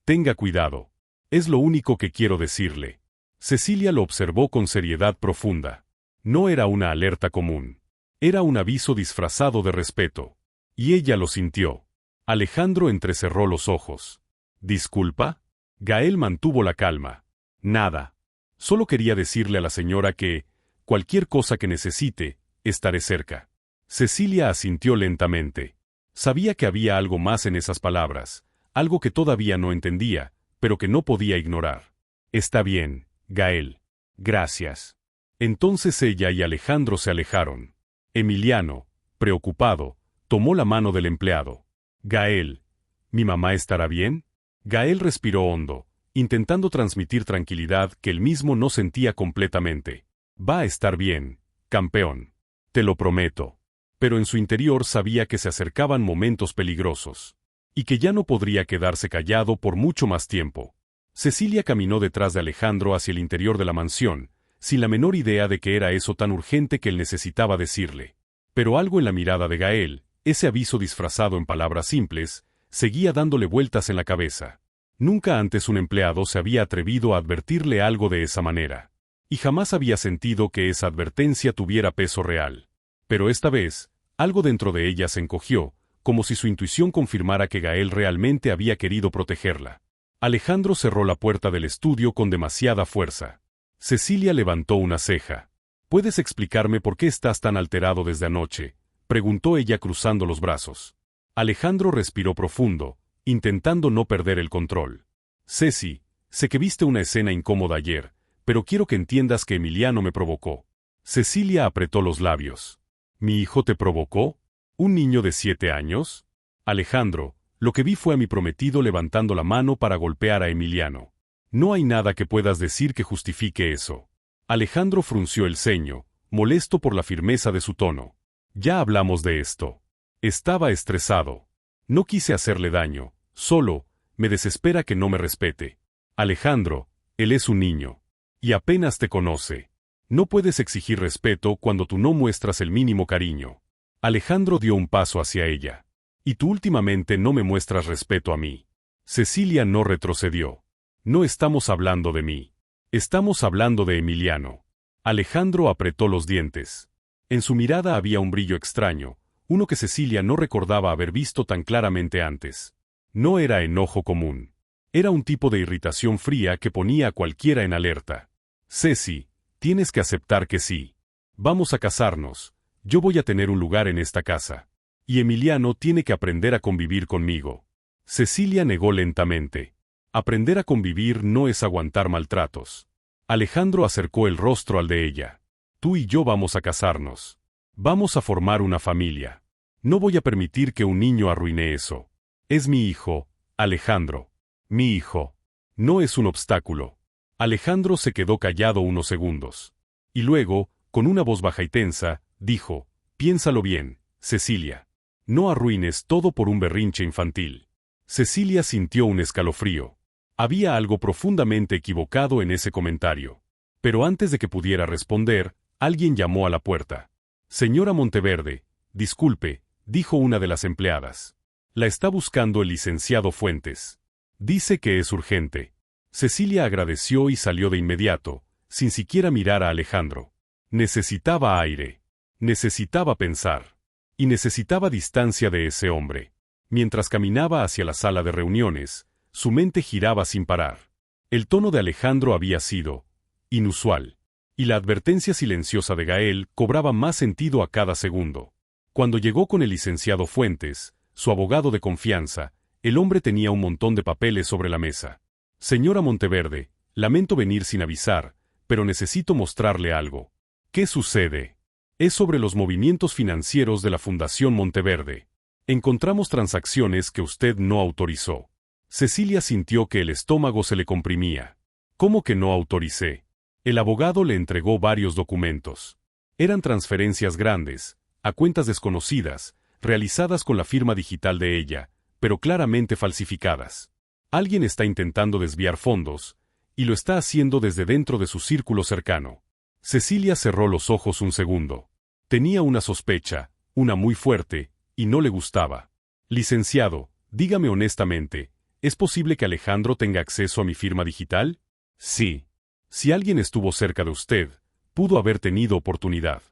tenga cuidado. Es lo único que quiero decirle». Cecilia lo observó con seriedad profunda. No era una alerta común. Era un aviso disfrazado de respeto. Y ella lo sintió. Alejandro entrecerró los ojos. «¿Disculpa?». Gael mantuvo la calma. «Nada. Solo quería decirle a la señora que, cualquier cosa que necesite, estaré cerca». Cecilia asintió lentamente. Sabía que había algo más en esas palabras, algo que todavía no entendía, pero que no podía ignorar. «Está bien, Gael. Gracias». Entonces ella y Alejandro se alejaron. Emiliano, preocupado, tomó la mano del empleado. «Gael, ¿mi mamá estará bien?». Gael respiró hondo, intentando transmitir tranquilidad que él mismo no sentía completamente. «Va a estar bien, campeón. Te lo prometo». Pero en su interior sabía que se acercaban momentos peligrosos. Y que ya no podría quedarse callado por mucho más tiempo. Cecilia caminó detrás de Alejandro hacia el interior de la mansión, sin la menor idea de que era eso tan urgente que él necesitaba decirle. Pero algo en la mirada de Gael, ese aviso disfrazado en palabras simples, seguía dándole vueltas en la cabeza. Nunca antes un empleado se había atrevido a advertirle algo de esa manera. Y jamás había sentido que esa advertencia tuviera peso real. Pero esta vez, algo dentro de ella se encogió, como si su intuición confirmara que Gael realmente había querido protegerla. Alejandro cerró la puerta del estudio con demasiada fuerza. Cecilia levantó una ceja. «¿Puedes explicarme por qué estás tan alterado desde anoche?», preguntó ella cruzando los brazos. Alejandro respiró profundo, intentando no perder el control. «Ceci, sé que viste una escena incómoda ayer, pero quiero que entiendas que Emiliano me provocó». Cecilia apretó los labios. «¿Mi hijo te provocó? ¿Un niño de 7 años?» «Alejandro, lo que vi fue a mi prometido levantando la mano para golpear a Emiliano. No hay nada que puedas decir que justifique eso». Alejandro frunció el ceño, molesto por la firmeza de su tono. «Ya hablamos de esto». Estaba estresado. No quise hacerle daño, solo, me desespera que no me respete. «Alejandro, él es un niño. Y apenas te conoce. No puedes exigir respeto cuando tú no muestras el mínimo cariño». Alejandro dio un paso hacia ella. «Y tú últimamente no me muestras respeto a mí». Cecilia no retrocedió. «No estamos hablando de mí. Estamos hablando de Emiliano». Alejandro apretó los dientes. En su mirada había un brillo extraño, uno que Cecilia no recordaba haber visto tan claramente antes. No era enojo común. Era un tipo de irritación fría que ponía a cualquiera en alerta. «Ceci, tienes que aceptar que sí. Vamos a casarnos. Yo voy a tener un lugar en esta casa. Y Emiliano tiene que aprender a convivir conmigo». Cecilia negó lentamente. Aprender a convivir no es aguantar maltratos. Alejandro acercó el rostro al de ella. Tú y yo vamos a casarnos. Vamos a formar una familia. No voy a permitir que un niño arruine eso. Es mi hijo, Alejandro. Mi hijo. No es un obstáculo. Alejandro se quedó callado unos segundos. Y luego, con una voz baja y tensa, dijo, piénsalo bien, Cecilia. No arruines todo por un berrinche infantil. Cecilia sintió un escalofrío. Había algo profundamente equivocado en ese comentario. Pero antes de que pudiera responder, alguien llamó a la puerta. Señora Monteverde, disculpe, dijo una de las empleadas. La está buscando el licenciado Fuentes. Dice que es urgente. Cecilia agradeció y salió de inmediato, sin siquiera mirar a Alejandro. Necesitaba aire. Necesitaba pensar. Y necesitaba distancia de ese hombre. Mientras caminaba hacia la sala de reuniones, su mente giraba sin parar. El tono de Alejandro había sido inusual. Y la advertencia silenciosa de Gael cobraba más sentido a cada segundo. Cuando llegó con el licenciado Fuentes, su abogado de confianza, el hombre tenía un montón de papeles sobre la mesa. Señora Monteverde, lamento venir sin avisar, pero necesito mostrarle algo. ¿Qué sucede? Es sobre los movimientos financieros de la Fundación Monteverde. Encontramos transacciones que usted no autorizó. Cecilia sintió que el estómago se le comprimía. ¿Cómo que no autoricé? El abogado le entregó varios documentos. Eran transferencias grandes, a cuentas desconocidas, realizadas con la firma digital de ella, pero claramente falsificadas. Alguien está intentando desviar fondos, y lo está haciendo desde dentro de su círculo cercano. Cecilia cerró los ojos un segundo. Tenía una sospecha, una muy fuerte, y no le gustaba. Licenciado, dígame honestamente, ¿es posible que Alejandro tenga acceso a mi firma digital? Sí. Si alguien estuvo cerca de usted, pudo haber tenido oportunidad.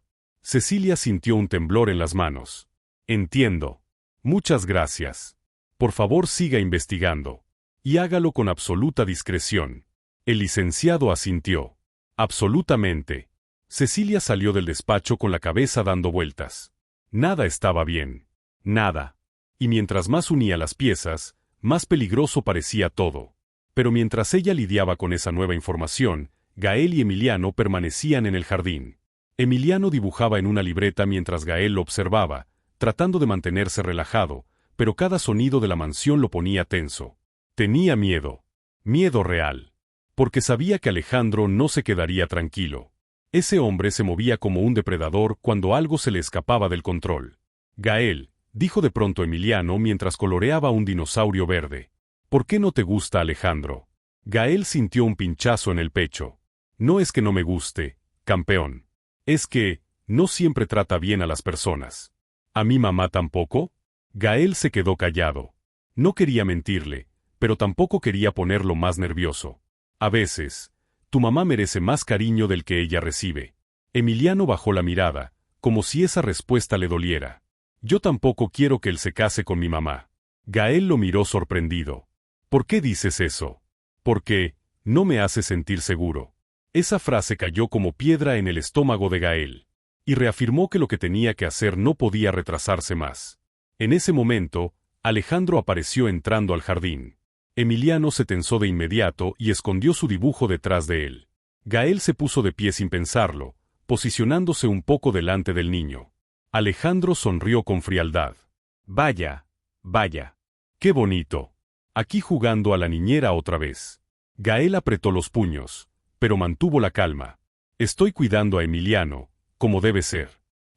Cecilia sintió un temblor en las manos. Entiendo. Muchas gracias. Por favor, siga investigando. Y hágalo con absoluta discreción. El licenciado asintió. Absolutamente. Cecilia salió del despacho con la cabeza dando vueltas. Nada estaba bien. Nada. Y mientras más unía las piezas, más peligroso parecía todo. Pero mientras ella lidiaba con esa nueva información, Gael y Emiliano permanecían en el jardín. Emiliano dibujaba en una libreta mientras Gael lo observaba, tratando de mantenerse relajado, pero cada sonido de la mansión lo ponía tenso. Tenía miedo. Miedo real. Porque sabía que Alejandro no se quedaría tranquilo. Ese hombre se movía como un depredador cuando algo se le escapaba del control. Gael, dijo de pronto Emiliano mientras coloreaba un dinosaurio verde. ¿Por qué no te gusta Alejandro? Gael sintió un pinchazo en el pecho. No es que no me guste, campeón. Es que, no siempre trata bien a las personas. ¿A mi mamá tampoco? Gael se quedó callado. No quería mentirle, pero tampoco quería ponerlo más nervioso. A veces, tu mamá merece más cariño del que ella recibe. Emiliano bajó la mirada, como si esa respuesta le doliera. Yo tampoco quiero que él se case con mi mamá. Gael lo miró sorprendido. ¿Por qué dices eso? Porque, no me hace sentir seguro. Esa frase cayó como piedra en el estómago de Gael. Y reafirmó que lo que tenía que hacer no podía retrasarse más. En ese momento, Alejandro apareció entrando al jardín. Emiliano se tensó de inmediato y escondió su dibujo detrás de él. Gael se puso de pie sin pensarlo, posicionándose un poco delante del niño. Alejandro sonrió con frialdad. Vaya, vaya. ¡Qué bonito! Aquí jugando a la niñera otra vez. Gael apretó los puños, pero mantuvo la calma. Estoy cuidando a Emiliano, como debe ser.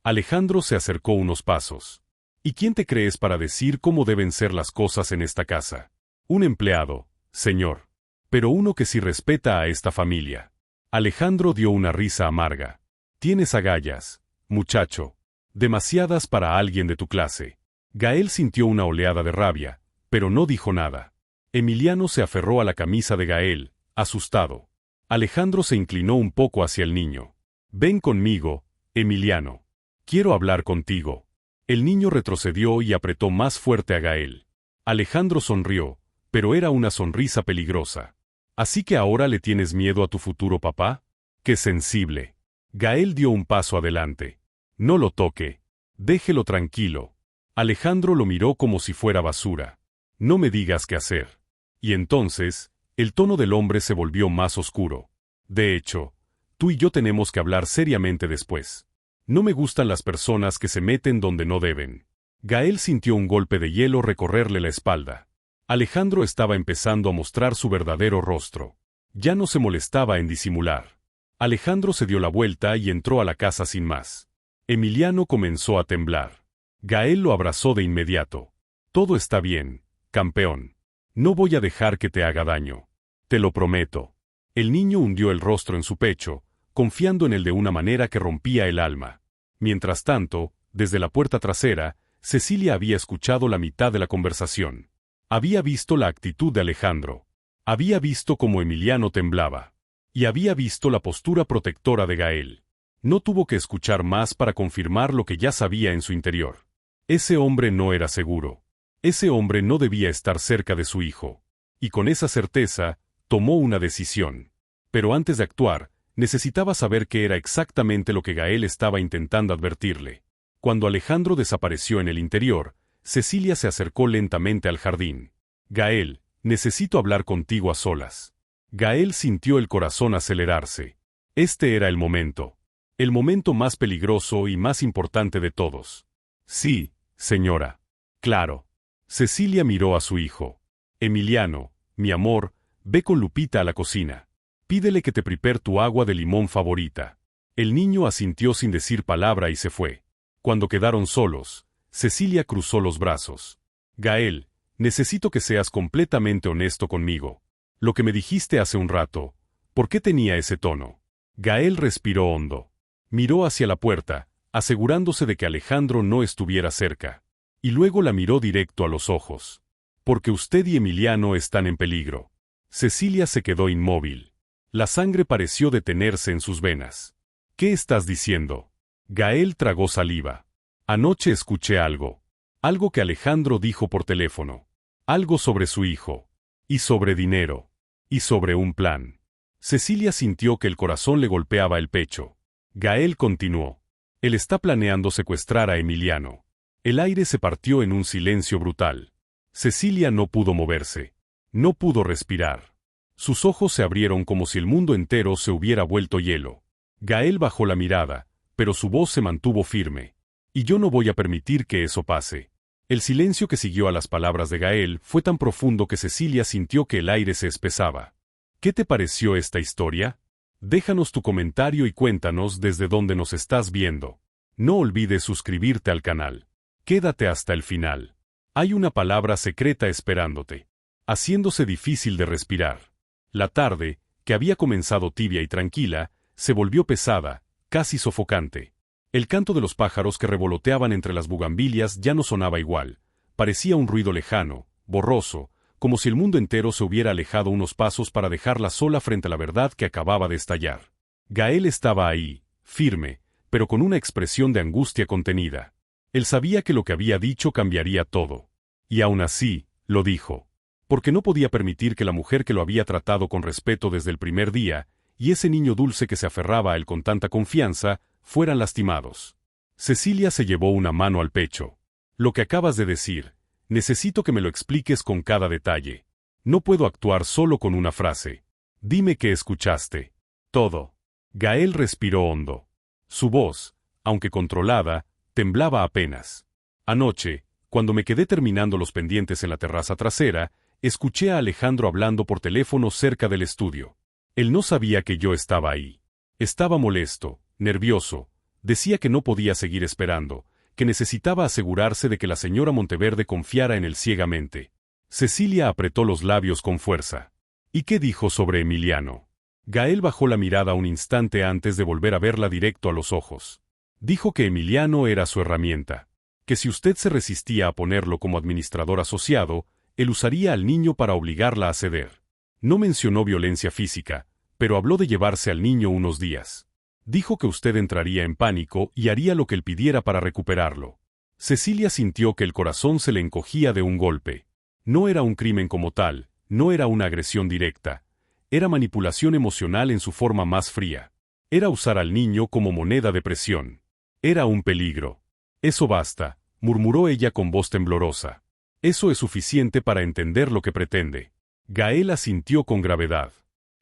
Alejandro se acercó unos pasos. ¿Y quién te crees para decir cómo deben ser las cosas en esta casa? Un empleado, señor. Pero uno que sí respeta a esta familia. Alejandro dio una risa amarga. Tienes agallas, muchacho. Demasiadas para alguien de tu clase. Gael sintió una oleada de rabia, pero no dijo nada. Emiliano se aferró a la camisa de Gael, asustado. Alejandro se inclinó un poco hacia el niño. Ven conmigo, Emiliano. Quiero hablar contigo. El niño retrocedió y apretó más fuerte a Gael. Alejandro sonrió, pero era una sonrisa peligrosa. ¿Así que ahora le tienes miedo a tu futuro papá? ¡Qué sensible! Gael dio un paso adelante. No lo toque. Déjelo tranquilo. Alejandro lo miró como si fuera basura. No me digas qué hacer. Y entonces, el tono del hombre se volvió más oscuro. De hecho, Tú y yo tenemos que hablar seriamente después. No me gustan las personas que se meten donde no deben. Gael sintió un golpe de hielo recorrerle la espalda. Alejandro estaba empezando a mostrar su verdadero rostro. Ya no se molestaba en disimular. Alejandro se dio la vuelta y entró a la casa sin más. Emiliano comenzó a temblar. Gael lo abrazó de inmediato. Todo está bien, campeón. No voy a dejar que te haga daño. Te lo prometo. El niño hundió el rostro en su pecho, confiando en él de una manera que rompía el alma. Mientras tanto, desde la puerta trasera, Cecilia había escuchado la mitad de la conversación. Había visto la actitud de Alejandro. Había visto cómo Emiliano temblaba. Y había visto la postura protectora de Gael. No tuvo que escuchar más para confirmar lo que ya sabía en su interior. Ese hombre no era seguro. Ese hombre no debía estar cerca de su hijo. Y con esa certeza, tomó una decisión. Pero antes de actuar, necesitaba saber qué era exactamente lo que Gael estaba intentando advertirle. Cuando Alejandro desapareció en el interior, Cecilia se acercó lentamente al jardín. Gael, necesito hablar contigo a solas. Gael sintió el corazón acelerarse. Este era el momento. El momento más peligroso y más importante de todos. Sí, señora. Claro. Cecilia miró a su hijo. Emiliano, mi amor, ve con Lupita a la cocina. Pídele que te prepare tu agua de limón favorita. El niño asintió sin decir palabra y se fue. Cuando quedaron solos, Cecilia cruzó los brazos. Gael, necesito que seas completamente honesto conmigo. Lo que me dijiste hace un rato, ¿por qué tenía ese tono? Gael respiró hondo. Miró hacia la puerta, asegurándose de que Alejandro no estuviera cerca. Y luego la miró directo a los ojos. Porque usted y Emiliano están en peligro. Cecilia se quedó inmóvil. La sangre pareció detenerse en sus venas. ¿Qué estás diciendo? Gael tragó saliva. Anoche escuché algo. Algo que Alejandro dijo por teléfono. Algo sobre su hijo. Y sobre dinero. Y sobre un plan. Cecilia sintió que el corazón le golpeaba el pecho. Gael continuó. Él está planeando secuestrar a Emiliano. El aire se partió en un silencio brutal. Cecilia no pudo moverse. No pudo respirar. Sus ojos se abrieron como si el mundo entero se hubiera vuelto hielo. Gael bajó la mirada, pero su voz se mantuvo firme. Y yo no voy a permitir que eso pase. El silencio que siguió a las palabras de Gael fue tan profundo que Cecilia sintió que el aire se espesaba. ¿Qué te pareció esta historia? Déjanos tu comentario y cuéntanos desde dónde nos estás viendo. No olvides suscribirte al canal. Quédate hasta el final. Hay una palabra secreta esperándote. Haciéndose difícil de respirar. La tarde, que había comenzado tibia y tranquila, se volvió pesada, casi sofocante. El canto de los pájaros que revoloteaban entre las bugambilias ya no sonaba igual. Parecía un ruido lejano, borroso, como si el mundo entero se hubiera alejado unos pasos para dejarla sola frente a la verdad que acababa de estallar. Gael estaba ahí, firme, pero con una expresión de angustia contenida. Él sabía que lo que había dicho cambiaría todo. Y aún así, lo dijo. Porque no podía permitir que la mujer que lo había tratado con respeto desde el primer día, y ese niño dulce que se aferraba a él con tanta confianza, fueran lastimados. Cecilia se llevó una mano al pecho. Lo que acabas de decir, necesito que me lo expliques con cada detalle. No puedo actuar solo con una frase. Dime qué escuchaste. Todo. Gael respiró hondo. Su voz, aunque controlada, temblaba apenas. Anoche, cuando me quedé terminando los pendientes en la terraza trasera, escuché a Alejandro hablando por teléfono cerca del estudio. Él no sabía que yo estaba ahí. Estaba molesto, nervioso. Decía que no podía seguir esperando, que necesitaba asegurarse de que la señora Monteverde confiara en él ciegamente. Cecilia apretó los labios con fuerza. ¿Y qué dijo sobre Emiliano? Gael bajó la mirada un instante antes de volver a verla directo a los ojos. Dijo que Emiliano era su herramienta. Que si usted se resistía a ponerlo como administrador asociado, él usaría al niño para obligarla a ceder. No mencionó violencia física, pero habló de llevarse al niño unos días. Dijo que usted entraría en pánico y haría lo que él pidiera para recuperarlo. Cecilia sintió que el corazón se le encogía de un golpe. No era un crimen como tal, no era una agresión directa. Era manipulación emocional en su forma más fría. Era usar al niño como moneda de presión. Era un peligro. Eso basta, murmuró ella con voz temblorosa. Eso es suficiente para entender lo que pretende. Gael asintió con gravedad.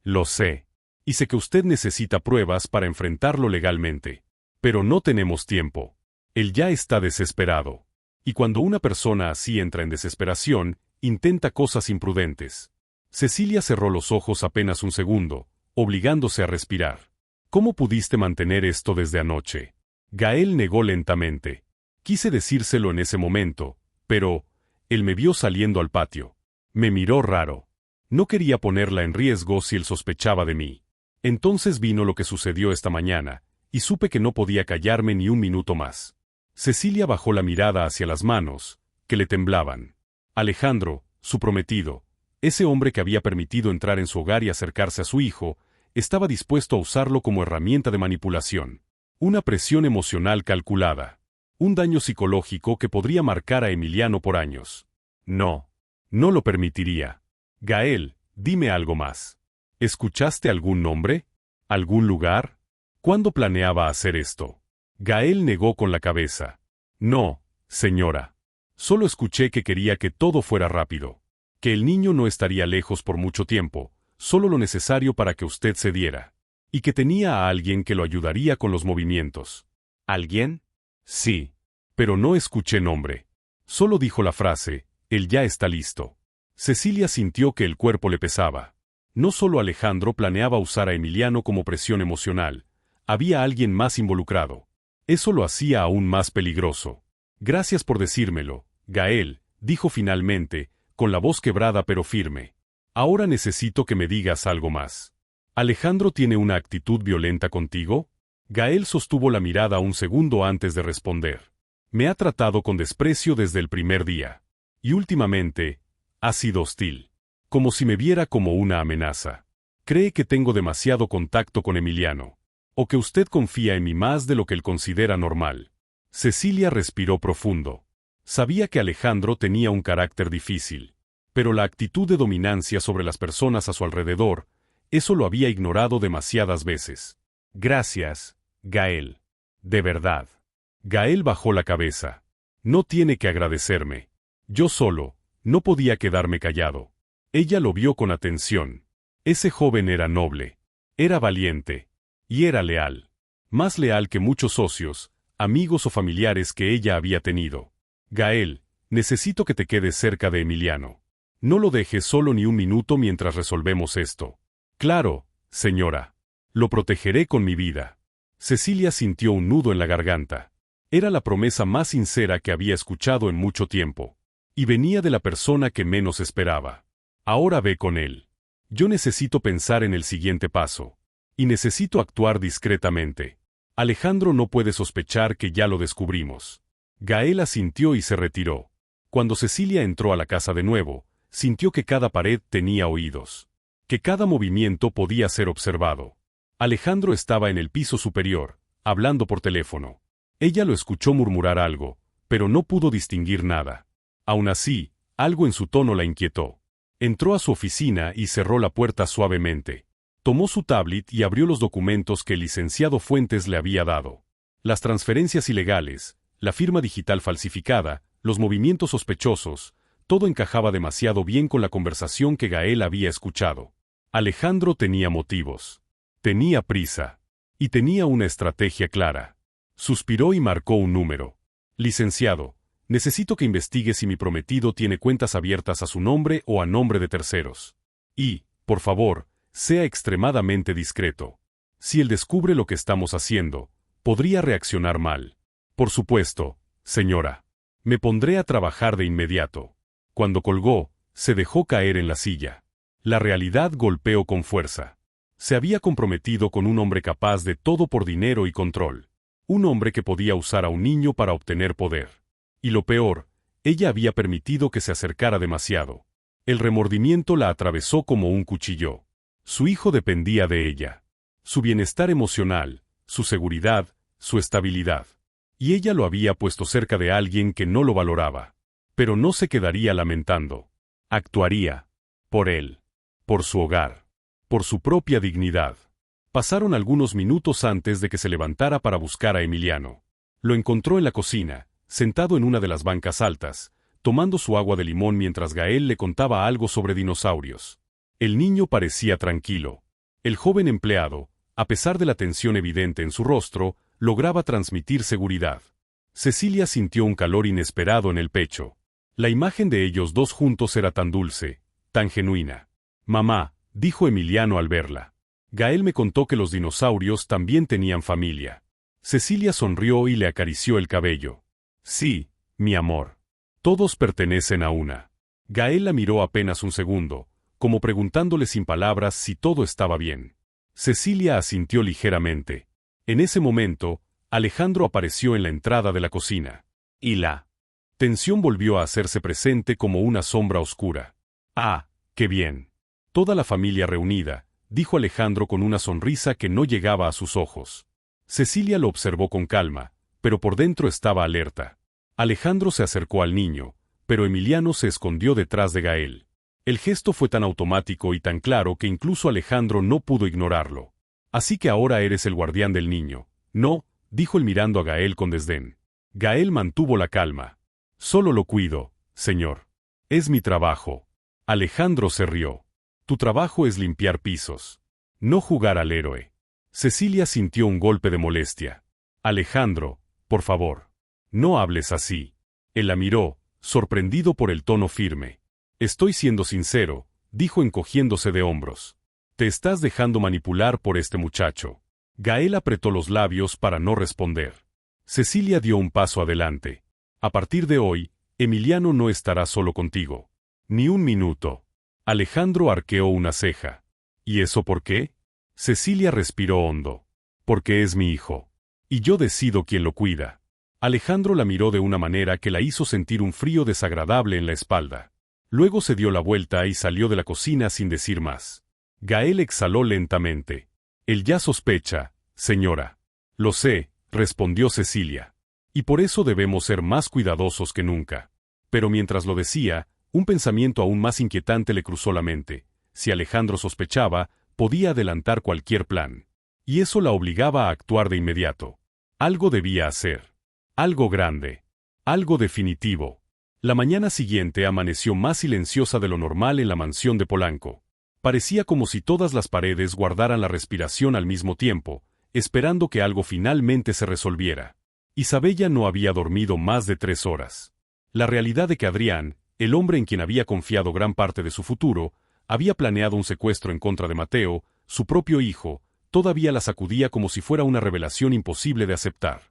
Lo sé. Y sé que usted necesita pruebas para enfrentarlo legalmente. Pero no tenemos tiempo. Él ya está desesperado. Y cuando una persona así entra en desesperación, intenta cosas imprudentes. Cecilia cerró los ojos apenas un segundo, obligándose a respirar. ¿Cómo pudiste mantener esto desde anoche? Gael negó lentamente. Quise decírselo en ese momento, pero él me vio saliendo al patio. Me miró raro. No quería ponerla en riesgo si él sospechaba de mí. Entonces vino lo que sucedió esta mañana, y supe que no podía callarme ni un minuto más. Cecilia bajó la mirada hacia las manos, que le temblaban. Alejandro, su prometido, ese hombre que había permitido entrar en su hogar y acercarse a su hijo, estaba dispuesto a usarlo como herramienta de manipulación. Una presión emocional calculada. Un daño psicológico que podría marcar a Emiliano por años. No. No lo permitiría. Gael, dime algo más. ¿Escuchaste algún nombre? ¿Algún lugar? ¿Cuándo planeaba hacer esto? Gael negó con la cabeza. No, señora. Solo escuché que quería que todo fuera rápido. Que el niño no estaría lejos por mucho tiempo, solo lo necesario para que usted se diera. Y que tenía a alguien que lo ayudaría con los movimientos. ¿Alguien? Sí. Pero no escuché nombre. Solo dijo la frase, él ya está listo. Cecilia sintió que el cuerpo le pesaba. No solo Alejandro planeaba usar a Emiliano como presión emocional, había alguien más involucrado. Eso lo hacía aún más peligroso. Gracias por decírmelo, Gael, dijo finalmente, con la voz quebrada pero firme. Ahora necesito que me digas algo más. ¿Alejandro tiene una actitud violenta contigo? Gael sostuvo la mirada un segundo antes de responder. Me ha tratado con desprecio desde el primer día. Y últimamente, ha sido hostil. Como si me viera como una amenaza. Cree que tengo demasiado contacto con Emiliano. O que usted confía en mí más de lo que él considera normal. Cecilia respiró profundo. Sabía que Alejandro tenía un carácter difícil. Pero la actitud de dominancia sobre las personas a su alrededor, eso lo había ignorado demasiadas veces. Gracias, Gael. De verdad. Gael bajó la cabeza. No tiene que agradecerme. Yo solo, no podía quedarme callado. Ella lo vio con atención. Ese joven era noble. Era valiente. Y era leal. Más leal que muchos socios, amigos o familiares que ella había tenido. Gael, necesito que te quedes cerca de Emiliano. No lo dejes solo ni un minuto mientras resolvemos esto. Claro, señora. Lo protegeré con mi vida. Cecilia sintió un nudo en la garganta. Era la promesa más sincera que había escuchado en mucho tiempo. Y venía de la persona que menos esperaba. Ahora ve con él. Yo necesito pensar en el siguiente paso. Y necesito actuar discretamente. Alejandro no puede sospechar que ya lo descubrimos. Gael asintió y se retiró. Cuando Cecilia entró a la casa de nuevo, sintió que cada pared tenía oídos. Que cada movimiento podía ser observado. Alejandro estaba en el piso superior, hablando por teléfono. Ella lo escuchó murmurar algo, pero no pudo distinguir nada. Aún así, algo en su tono la inquietó. Entró a su oficina y cerró la puerta suavemente. Tomó su tablet y abrió los documentos que el licenciado Fuentes le había dado. Las transferencias ilegales, la firma digital falsificada, los movimientos sospechosos, todo encajaba demasiado bien con la conversación que Gael había escuchado. Alejandro tenía motivos. Tenía prisa. Y tenía una estrategia clara. Suspiró y marcó un número. Licenciado, necesito que investigue si mi prometido tiene cuentas abiertas a su nombre o a nombre de terceros. Y, por favor, sea extremadamente discreto. Si él descubre lo que estamos haciendo, podría reaccionar mal. Por supuesto, señora. Me pondré a trabajar de inmediato. Cuando colgó, se dejó caer en la silla. La realidad golpeó con fuerza. Se había comprometido con un hombre capaz de todo por dinero y control. Un hombre que podía usar a un niño para obtener poder. Y lo peor, ella había permitido que se acercara demasiado. El remordimiento la atravesó como un cuchillo. Su hijo dependía de ella. Su bienestar emocional, su seguridad, su estabilidad. Y ella lo había puesto cerca de alguien que no lo valoraba. Pero no se quedaría lamentando. Actuaría. Por él. Por su hogar. Por su propia dignidad. Pasaron algunos minutos antes de que se levantara para buscar a Emiliano. Lo encontró en la cocina, sentado en una de las bancas altas, tomando su agua de limón mientras Gael le contaba algo sobre dinosaurios. El niño parecía tranquilo. El joven empleado, a pesar de la tensión evidente en su rostro, lograba transmitir seguridad. Cecilia sintió un calor inesperado en el pecho. La imagen de ellos dos juntos era tan dulce, tan genuina. «Mamá», dijo Emiliano al verla. «Gael me contó que los dinosaurios también tenían familia». Cecilia sonrió y le acarició el cabello. «Sí, mi amor. Todos pertenecen a una». Gael la miró apenas un segundo, como preguntándole sin palabras si todo estaba bien. Cecilia asintió ligeramente. En ese momento, Alejandro apareció en la entrada de la cocina. Y la tensión volvió a hacerse presente como una sombra oscura. «Ah, qué bien. Toda la familia reunida», dijo Alejandro con una sonrisa que no llegaba a sus ojos. Cecilia lo observó con calma, pero por dentro estaba alerta. Alejandro se acercó al niño, pero Emiliano se escondió detrás de Gael. El gesto fue tan automático y tan claro que incluso Alejandro no pudo ignorarlo. «Así que ahora eres el guardián del niño». «No», dijo él mirando a Gael con desdén. Gael mantuvo la calma. «Solo lo cuido, señor. Es mi trabajo». Alejandro se rió. «Tu trabajo es limpiar pisos. No jugar al héroe». Cecilia sintió un golpe de molestia. «Alejandro, por favor. No hables así». Él la miró, sorprendido por el tono firme. «Estoy siendo sincero», dijo encogiéndose de hombros. «Te estás dejando manipular por este muchacho». Gael apretó los labios para no responder. Cecilia dio un paso adelante. «A partir de hoy, Emiliano no estará solo contigo. Ni un minuto». Alejandro arqueó una ceja. «¿Y eso por qué?» Cecilia respiró hondo. «Porque es mi hijo. Y yo decido quién lo cuida». Alejandro la miró de una manera que la hizo sentir un frío desagradable en la espalda. Luego se dio la vuelta y salió de la cocina sin decir más. Gael exhaló lentamente. «Él ya sospecha, señora». «Lo sé», respondió Cecilia. «Y por eso debemos ser más cuidadosos que nunca». Pero mientras lo decía, un pensamiento aún más inquietante le cruzó la mente. Si Alejandro sospechaba, podía adelantar cualquier plan. Y eso la obligaba a actuar de inmediato. Algo debía hacer. Algo grande. Algo definitivo. La mañana siguiente amaneció más silenciosa de lo normal en la mansión de Polanco. Parecía como si todas las paredes guardaran la respiración al mismo tiempo, esperando que algo finalmente se resolviera. Isabella no había dormido más de 3 horas. La realidad de que Adrián, el hombre en quien había confiado gran parte de su futuro, había planeado un secuestro en contra de Mateo, su propio hijo, todavía la sacudía como si fuera una revelación imposible de aceptar.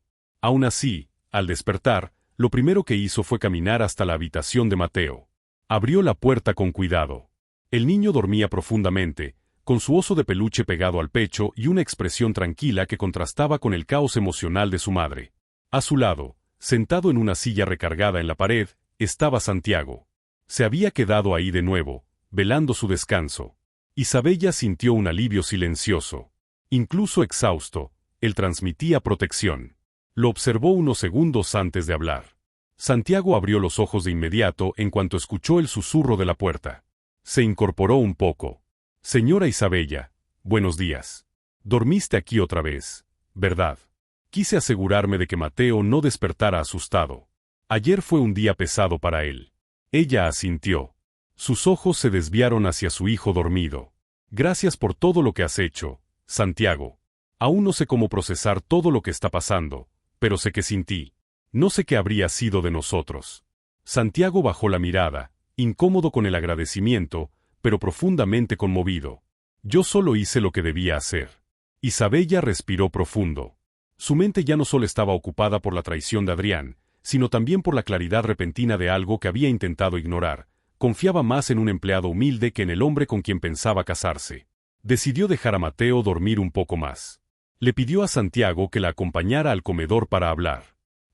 Aún así, al despertar, lo primero que hizo fue caminar hasta la habitación de Mateo. Abrió la puerta con cuidado. El niño dormía profundamente, con su oso de peluche pegado al pecho y una expresión tranquila que contrastaba con el caos emocional de su madre. A su lado, sentado en una silla recargada en la pared, estaba Santiago. Se había quedado ahí de nuevo, velando su descanso. Isabella sintió un alivio silencioso. Incluso exhausto, él transmitía protección. Lo observó unos segundos antes de hablar. Santiago abrió los ojos de inmediato en cuanto escuchó el susurro de la puerta. Se incorporó un poco. «Señora Isabella, buenos días. Dormiste aquí otra vez, ¿verdad?» Quise asegurarme de que Mateo no despertara asustado. Ayer fue un día pesado para él. Ella asintió. Sus ojos se desviaron hacia su hijo dormido. «Gracias por todo lo que has hecho, Santiago. Aún no sé cómo procesar todo lo que está pasando, pero sé que sin ti, no sé qué habría sido de nosotros». Santiago bajó la mirada, incómodo con el agradecimiento, pero profundamente conmovido. «Yo solo hice lo que debía hacer». Isabella respiró profundo. Su mente ya no solo estaba ocupada por la traición de Adrián, sino también por la claridad repentina de algo que había intentado ignorar. Confiaba más en un empleado humilde que en el hombre con quien pensaba casarse. Decidió dejar a Mateo dormir un poco más. Le pidió a Santiago que la acompañara al comedor para hablar.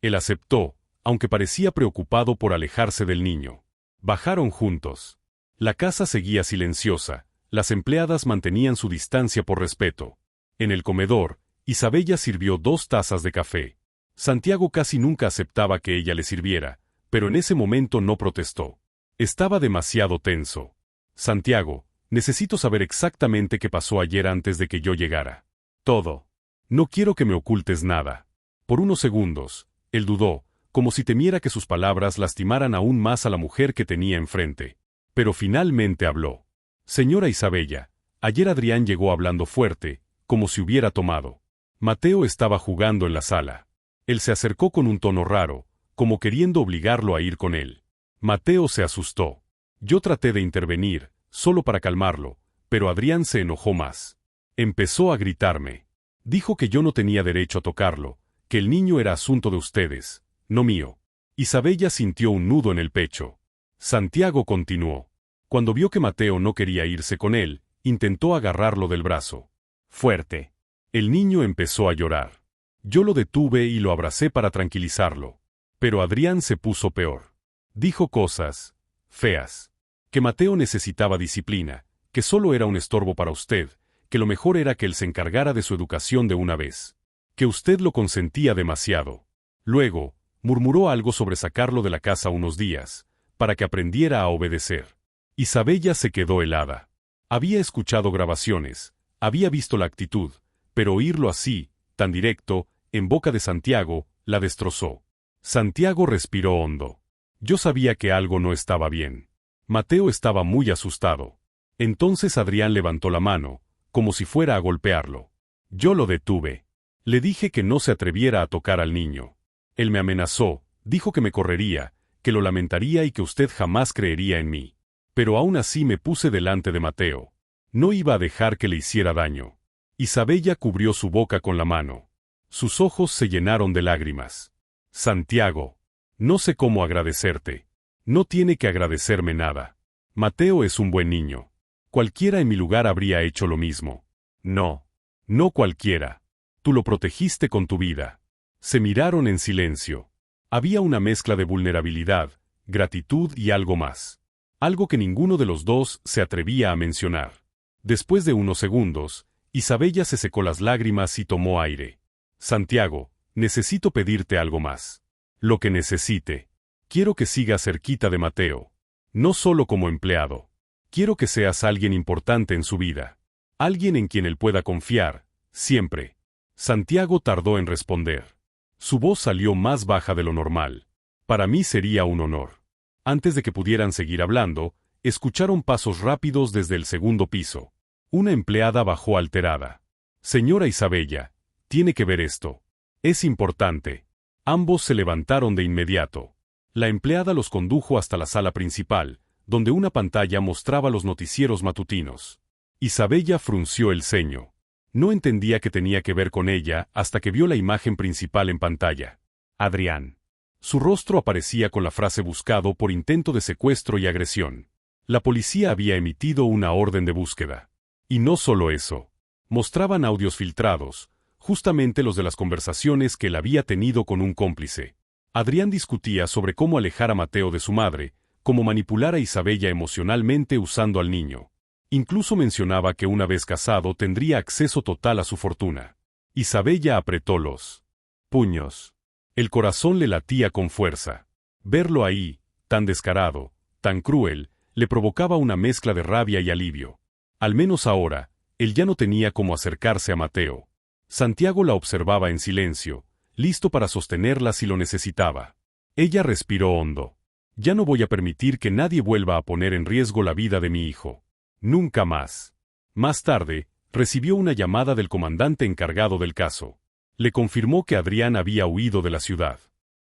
Él aceptó, aunque parecía preocupado por alejarse del niño. Bajaron juntos. La casa seguía silenciosa, las empleadas mantenían su distancia por respeto. En el comedor, Isabella sirvió 2 tazas de café. Santiago casi nunca aceptaba que ella le sirviera, pero en ese momento no protestó. Estaba demasiado tenso. «Santiago, necesito saber exactamente qué pasó ayer antes de que yo llegara. Todo. No quiero que me ocultes nada». Por unos segundos, él dudó, como si temiera que sus palabras lastimaran aún más a la mujer que tenía enfrente. Pero finalmente habló. «Señora Isabella, Ayer Adrián llegó hablando fuerte, como si hubiera tomado. Mateo estaba jugando en la sala. Él se acercó con un tono raro, como queriendo obligarlo a ir con él. Mateo se asustó. Yo traté de intervenir, solo para calmarlo, pero Adrián se enojó más. Empezó a gritarme. Dijo que yo no tenía derecho a tocarlo, que el niño era asunto de ustedes, no mío. Isabella sintió un nudo en el pecho. Santiago continuó. Cuando vio que Mateo no quería irse con él, intentó agarrarlo del brazo. Fuerte. El niño empezó a llorar. Yo lo detuve y lo abracé para tranquilizarlo. Pero Adrián se puso peor. Dijo cosas feas. Que Mateo necesitaba disciplina, que solo era un estorbo para usted, que lo mejor era que él se encargara de su educación de una vez. Que usted lo consentía demasiado. Luego, murmuró algo sobre sacarlo de la casa unos días, para que aprendiera a obedecer. Isabella se quedó helada. Había escuchado grabaciones, había visto la actitud, pero oírlo así, tan directo, en boca de Santiago, la destrozó. Santiago respiró hondo. Yo sabía que algo no estaba bien. Mateo estaba muy asustado. Entonces Adrián levantó la mano, como si fuera a golpearlo. Yo lo detuve. Le dije que no se atreviera a tocar al niño. Él me amenazó, dijo que me correría, que lo lamentaría y que usted jamás creería en mí. Pero aún así me puse delante de Mateo. No iba a dejar que le hiciera daño. Isabella cubrió su boca con la mano. Sus ojos se llenaron de lágrimas. Santiago, no sé cómo agradecerte. No tiene que agradecerme nada. Mateo es un buen niño. Cualquiera en mi lugar habría hecho lo mismo. No. No cualquiera. Tú lo protegiste con tu vida. Se miraron en silencio. Había una mezcla de vulnerabilidad, gratitud y algo más. Algo que ninguno de los dos se atrevía a mencionar. Después de unos segundos, Isabella se secó las lágrimas y tomó aire. Santiago, necesito pedirte algo más. Lo que necesite. Quiero que sigas cerquita de Mateo. No solo como empleado. Quiero que seas alguien importante en su vida. Alguien en quien él pueda confiar, siempre. Santiago tardó en responder. Su voz salió más baja de lo normal. Para mí sería un honor. Antes de que pudieran seguir hablando, escucharon pasos rápidos desde el segundo piso. Una empleada bajó alterada. Señora Isabella, tiene que ver esto. Es importante. Ambos se levantaron de inmediato. La empleada los condujo hasta la sala principal, donde una pantalla mostraba los noticieros matutinos. Isabella frunció el ceño. No entendía qué tenía que ver con ella hasta que vio la imagen principal en pantalla. Adrián. Su rostro aparecía con la frase buscado por intento de secuestro y agresión. La policía había emitido una orden de búsqueda. Y no solo eso. Mostraban audios filtrados, justamente los de las conversaciones que él había tenido con un cómplice. Adrián discutía sobre cómo alejar a Mateo de su madre, cómo manipular a Isabella emocionalmente usando al niño. Incluso mencionaba que una vez casado tendría acceso total a su fortuna. Isabella apretó los puños. El corazón le latía con fuerza. Verlo ahí, tan descarado, tan cruel, le provocaba una mezcla de rabia y alivio. Al menos ahora, él ya no tenía cómo acercarse a Mateo. Santiago la observaba en silencio, listo para sostenerla si lo necesitaba. Ella respiró hondo. Ya no voy a permitir que nadie vuelva a poner en riesgo la vida de mi hijo. Nunca más. Más tarde, recibió una llamada del comandante encargado del caso. Le confirmó que Adrián había huido de la ciudad.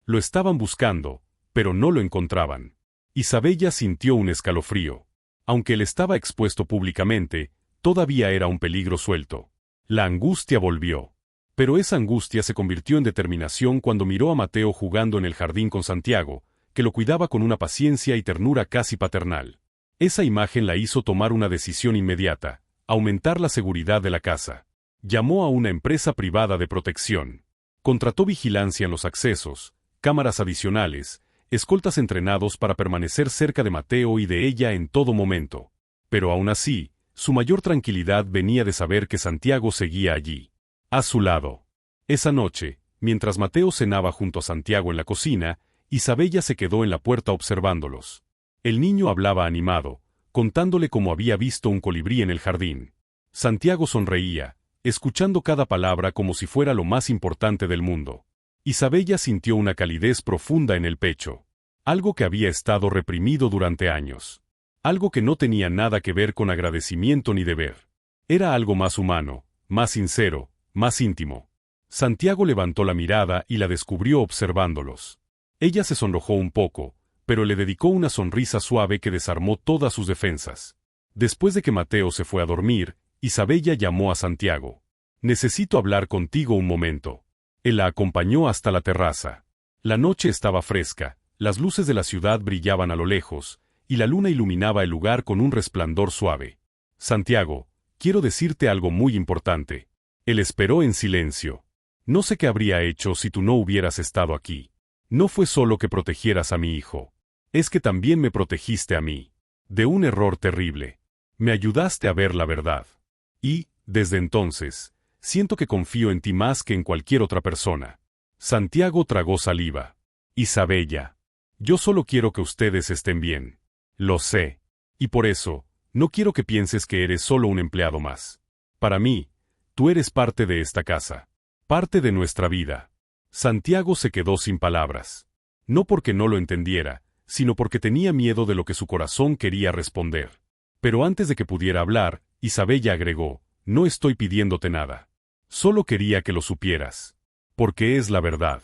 Lo estaban buscando, pero no lo encontraban. Isabella sintió un escalofrío. Aunque él estaba expuesto públicamente, todavía era un peligro suelto. La angustia volvió. Pero esa angustia se convirtió en determinación cuando miró a Mateo jugando en el jardín con Santiago, que lo cuidaba con una paciencia y ternura casi paternal. Esa imagen la hizo tomar una decisión inmediata: aumentar la seguridad de la casa. Llamó a una empresa privada de protección. Contrató vigilancia en los accesos, cámaras adicionales, escoltas entrenados para permanecer cerca de Mateo y de ella en todo momento. Pero aún así, su mayor tranquilidad venía de saber que Santiago seguía allí, a su lado. Esa noche, mientras Mateo cenaba junto a Santiago en la cocina, Isabella se quedó en la puerta observándolos. El niño hablaba animado, contándole cómo había visto un colibrí en el jardín. Santiago sonreía, escuchando cada palabra como si fuera lo más importante del mundo. Isabella sintió una calidez profunda en el pecho. Algo que había estado reprimido durante años. Algo que no tenía nada que ver con agradecimiento ni deber. Era algo más humano, más sincero, más íntimo. Santiago levantó la mirada y la descubrió observándolos. Ella se sonrojó un poco, pero le dedicó una sonrisa suave que desarmó todas sus defensas. Después de que Mateo se fue a dormir, Isabella llamó a Santiago. «Necesito hablar contigo un momento». Él la acompañó hasta la terraza. La noche estaba fresca, las luces de la ciudad brillaban a lo lejos, y la luna iluminaba el lugar con un resplandor suave. «Santiago, quiero decirte algo muy importante». Él esperó en silencio. «No sé qué habría hecho si tú no hubieras estado aquí. No fue solo que protegieras a mi hijo. Es que también me protegiste a mí. De un error terrible. Me ayudaste a ver la verdad. Y, desde entonces, siento que confío en ti más que en cualquier otra persona». Santiago tragó saliva. «Isabella, yo solo quiero que ustedes estén bien. Lo sé. Y por eso, no quiero que pienses que eres solo un empleado más. Para mí, tú eres parte de esta casa. Parte de nuestra vida». Santiago se quedó sin palabras. No porque no lo entendiera, sino porque tenía miedo de lo que su corazón quería responder. Pero antes de que pudiera hablar, Isabella agregó: «No estoy pidiéndote nada. Solo quería que lo supieras. Porque es la verdad».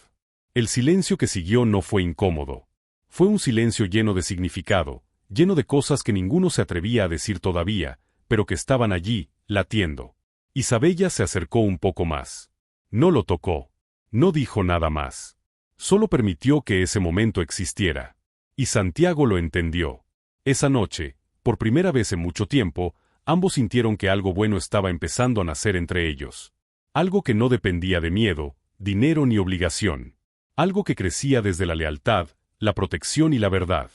El silencio que siguió no fue incómodo. Fue un silencio lleno de significado, lleno de cosas que ninguno se atrevía a decir todavía, pero que estaban allí, latiendo. Isabella se acercó un poco más. No lo tocó. No dijo nada más. Solo permitió que ese momento existiera. Y Santiago lo entendió. Esa noche, por primera vez en mucho tiempo, ambos sintieron que algo bueno estaba empezando a nacer entre ellos. Algo que no dependía de miedo, dinero ni obligación. Algo que crecía desde la lealtad, la protección y la verdad.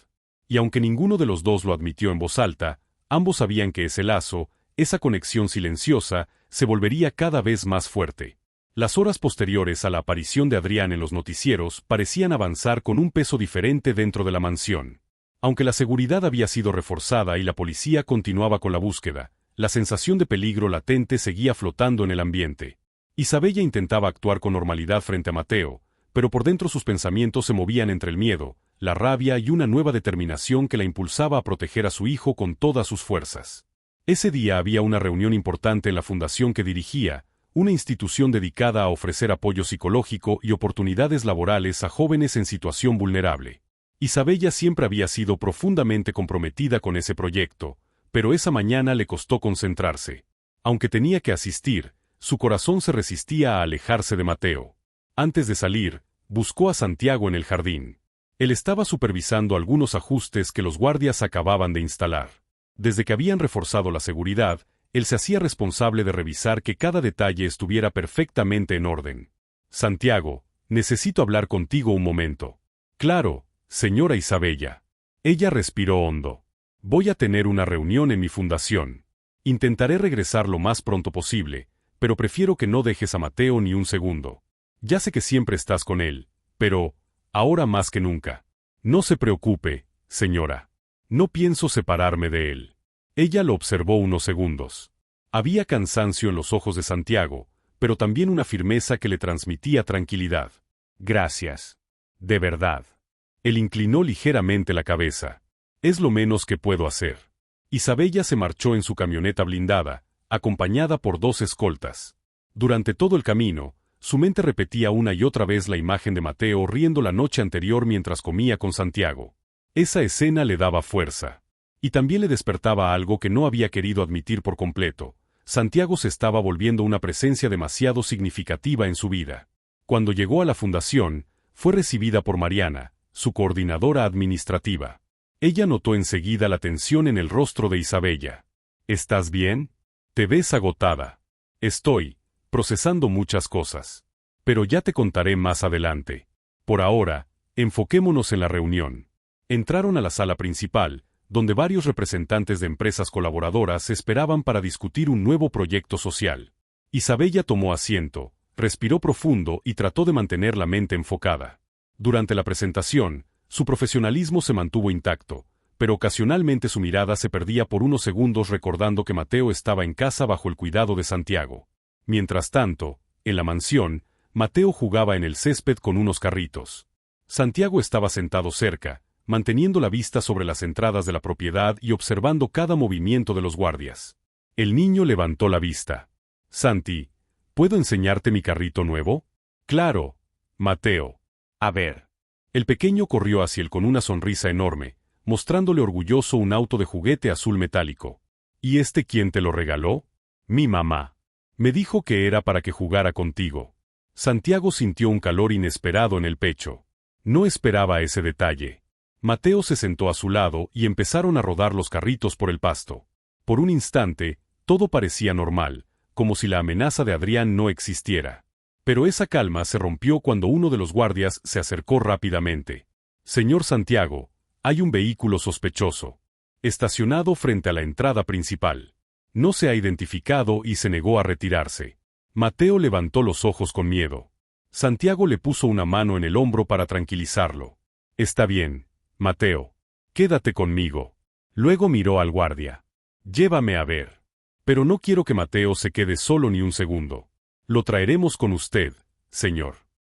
Y aunque ninguno de los dos lo admitió en voz alta, ambos sabían que ese lazo, esa conexión silenciosa, se volvería cada vez más fuerte. Las horas posteriores a la aparición de Adrián en los noticieros parecían avanzar con un peso diferente dentro de la mansión. Aunque la seguridad había sido reforzada y la policía continuaba con la búsqueda, la sensación de peligro latente seguía flotando en el ambiente. Isabella intentaba actuar con normalidad frente a Mateo, pero por dentro sus pensamientos se movían entre el miedo, la rabia y una nueva determinación que la impulsaba a proteger a su hijo con todas sus fuerzas. Ese día había una reunión importante en la fundación que dirigía, una institución dedicada a ofrecer apoyo psicológico y oportunidades laborales a jóvenes en situación vulnerable. Isabella siempre había sido profundamente comprometida con ese proyecto, pero esa mañana le costó concentrarse. Aunque tenía que asistir, su corazón se resistía a alejarse de Mateo. Antes de salir, buscó a Santiago en el jardín. Él estaba supervisando algunos ajustes que los guardias acababan de instalar. Desde que habían reforzado la seguridad, él se hacía responsable de revisar que cada detalle estuviera perfectamente en orden. «Santiago, necesito hablar contigo un momento». «Claro, señora Isabella». Ella respiró hondo. «Voy a tener una reunión en mi fundación. Intentaré regresar lo más pronto posible, pero prefiero que no dejes a Mateo ni un segundo. Ya sé que siempre estás con él, pero, ahora más que nunca. No se preocupe, señora. No pienso separarme de él». Ella lo observó unos segundos. Había cansancio en los ojos de Santiago, pero también una firmeza que le transmitía tranquilidad. «Gracias. De verdad». Él inclinó ligeramente la cabeza. «Es lo menos que puedo hacer». Isabella se marchó en su camioneta blindada, acompañada por 2 escoltas. Durante todo el camino, su mente repetía una y otra vez la imagen de Mateo riendo la noche anterior mientras comía con Santiago. Esa escena le daba fuerza. Y también le despertaba algo que no había querido admitir por completo. Santiago se estaba volviendo una presencia demasiado significativa en su vida. Cuando llegó a la fundación, fue recibida por Mariana, su coordinadora administrativa. Ella notó enseguida la tensión en el rostro de Isabella. «¿Estás bien? Te ves agotada». «Estoy procesando muchas cosas. Pero ya te contaré más adelante. Por ahora, enfoquémonos en la reunión». Entraron a la sala principal, donde varios representantes de empresas colaboradoras esperaban para discutir un nuevo proyecto social. Isabella tomó asiento, respiró profundo y trató de mantener la mente enfocada. Durante la presentación, su profesionalismo se mantuvo intacto, pero ocasionalmente su mirada se perdía por unos segundos recordando que Mateo estaba en casa bajo el cuidado de Santiago. Mientras tanto, en la mansión, Mateo jugaba en el césped con unos carritos. Santiago estaba sentado cerca, manteniendo la vista sobre las entradas de la propiedad y observando cada movimiento de los guardias. El niño levantó la vista. Santi, ¿puedo enseñarte mi carrito nuevo? Claro, Mateo. A ver. El pequeño corrió hacia él con una sonrisa enorme, mostrándole orgulloso un auto de juguete azul metálico. ¿Y quién te lo regaló? Mi mamá. Me dijo que era para que jugara contigo. Santiago sintió un calor inesperado en el pecho. No esperaba ese detalle. Mateo se sentó a su lado y empezaron a rodar los carritos por el pasto. Por un instante, todo parecía normal, como si la amenaza de Adrián no existiera. Pero esa calma se rompió cuando uno de los guardias se acercó rápidamente. Señor Santiago, hay un vehículo sospechoso. Estacionado frente a la entrada principal. No se ha identificado y se negó a retirarse. Mateo levantó los ojos con miedo. Santiago le puso una mano en el hombro para tranquilizarlo. Está bien, Mateo. Quédate conmigo. Luego miró al guardia. Llévame a ver. Pero no quiero que Mateo se quede solo ni un segundo. Lo traeremos con usted, señor.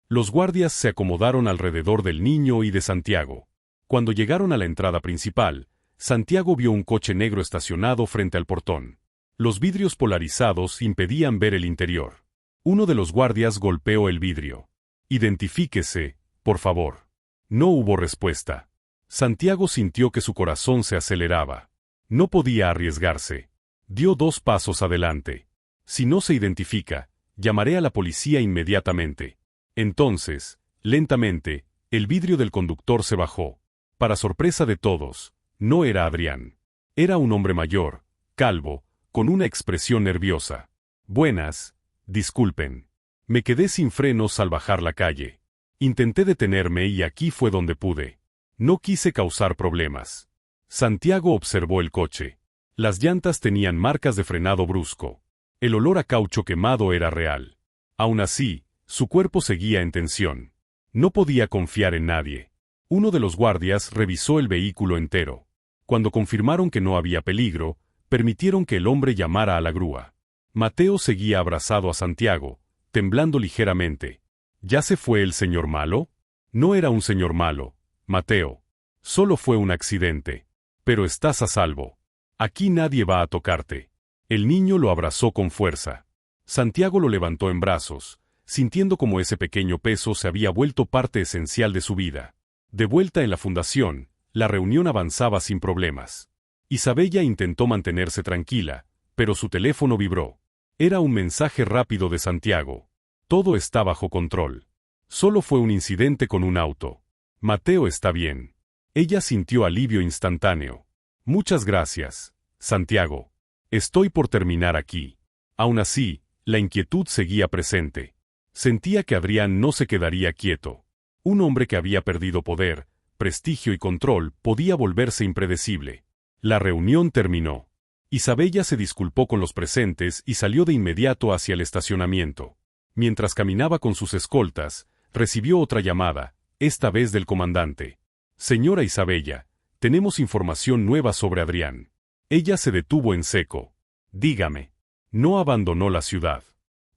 Los guardias se acomodaron alrededor del niño y de Santiago. Cuando llegaron a la entrada principal, Santiago vio un coche negro estacionado frente al portón. Los vidrios polarizados impedían ver el interior. Uno de los guardias golpeó el vidrio. Identifíquese, por favor. No hubo respuesta. Santiago sintió que su corazón se aceleraba. No podía arriesgarse. Dio 2 pasos adelante. Si no se identifica, llamaré a la policía inmediatamente. Entonces, lentamente, el vidrio del conductor se bajó. Para sorpresa de todos, no era Adrián. Era un hombre mayor, calvo, con una expresión nerviosa. Buenas, disculpen. Me quedé sin frenos al bajar la calle. Intenté detenerme y aquí fue donde pude. No quise causar problemas. Santiago observó el coche. Las llantas tenían marcas de frenado brusco. El olor a caucho quemado era real. Aún así, su cuerpo seguía en tensión. No podía confiar en nadie. Uno de los guardias revisó el vehículo entero. Cuando confirmaron que no había peligro, permitieron que el hombre llamara a la grúa. Mateo seguía abrazado a Santiago, temblando ligeramente. ¿Ya se fue el señor malo? No era un señor malo, Mateo. Solo fue un accidente. Pero estás a salvo. Aquí nadie va a tocarte. El niño lo abrazó con fuerza. Santiago lo levantó en brazos, sintiendo como ese pequeño peso se había vuelto parte esencial de su vida. De vuelta en la fundación, la reunión avanzaba sin problemas. Isabella intentó mantenerse tranquila, pero su teléfono vibró. Era un mensaje rápido de Santiago. Todo está bajo control. Solo fue un incidente con un auto. Mateo está bien. Ella sintió alivio instantáneo. Muchas gracias, Santiago. Estoy por terminar aquí. Aún así, la inquietud seguía presente. Sentía que Adrián no se quedaría quieto. Un hombre que había perdido poder, prestigio y control podía volverse impredecible. La reunión terminó. Isabella se disculpó con los presentes y salió de inmediato hacia el estacionamiento. Mientras caminaba con sus escoltas, recibió otra llamada, esta vez del comandante. Señora Isabella, tenemos información nueva sobre Adrián. Ella se detuvo en seco. Dígame. No abandonó la ciudad.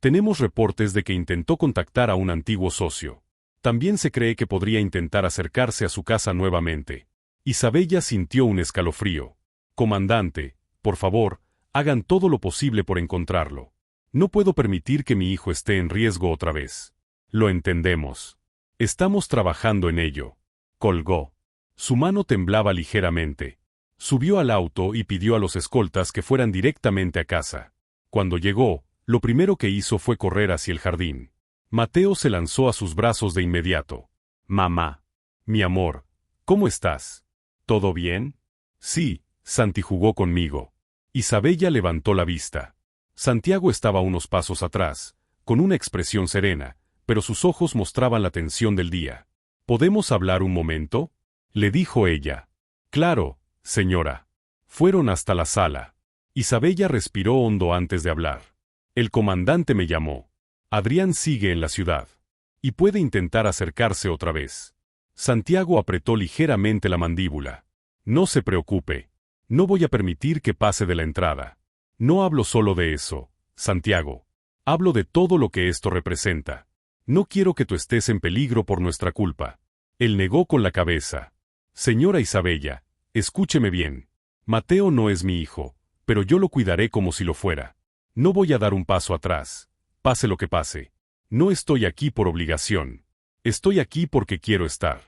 Tenemos reportes de que intentó contactar a un antiguo socio. También se cree que podría intentar acercarse a su casa nuevamente. Isabella sintió un escalofrío. Comandante, por favor, hagan todo lo posible por encontrarlo. No puedo permitir que mi hijo esté en riesgo otra vez. Lo entendemos. Estamos trabajando en ello. Colgó. Su mano temblaba ligeramente. Subió al auto y pidió a los escoltas que fueran directamente a casa. Cuando llegó, lo primero que hizo fue correr hacia el jardín. Mateo se lanzó a sus brazos de inmediato. Mamá. Mi amor, ¿cómo estás? ¿Todo bien? Sí, Santi jugó conmigo. Isabella levantó la vista. Santiago estaba unos pasos atrás, con una expresión serena, pero sus ojos mostraban la tensión del día. ¿Podemos hablar un momento?, le dijo ella. Claro, señora. Fueron hasta la sala. Isabella respiró hondo antes de hablar. El comandante me llamó. Adrián sigue en la ciudad. Y puede intentar acercarse otra vez. Santiago apretó ligeramente la mandíbula. No se preocupe. No voy a permitir que pase de la entrada. No hablo solo de eso, Santiago. Hablo de todo lo que esto representa. No quiero que tú estés en peligro por nuestra culpa. Él negó con la cabeza. Señora Isabella, escúcheme bien. Mateo no es mi hijo, pero yo lo cuidaré como si lo fuera. No voy a dar un paso atrás, pase lo que pase. No estoy aquí por obligación. Estoy aquí porque quiero estar.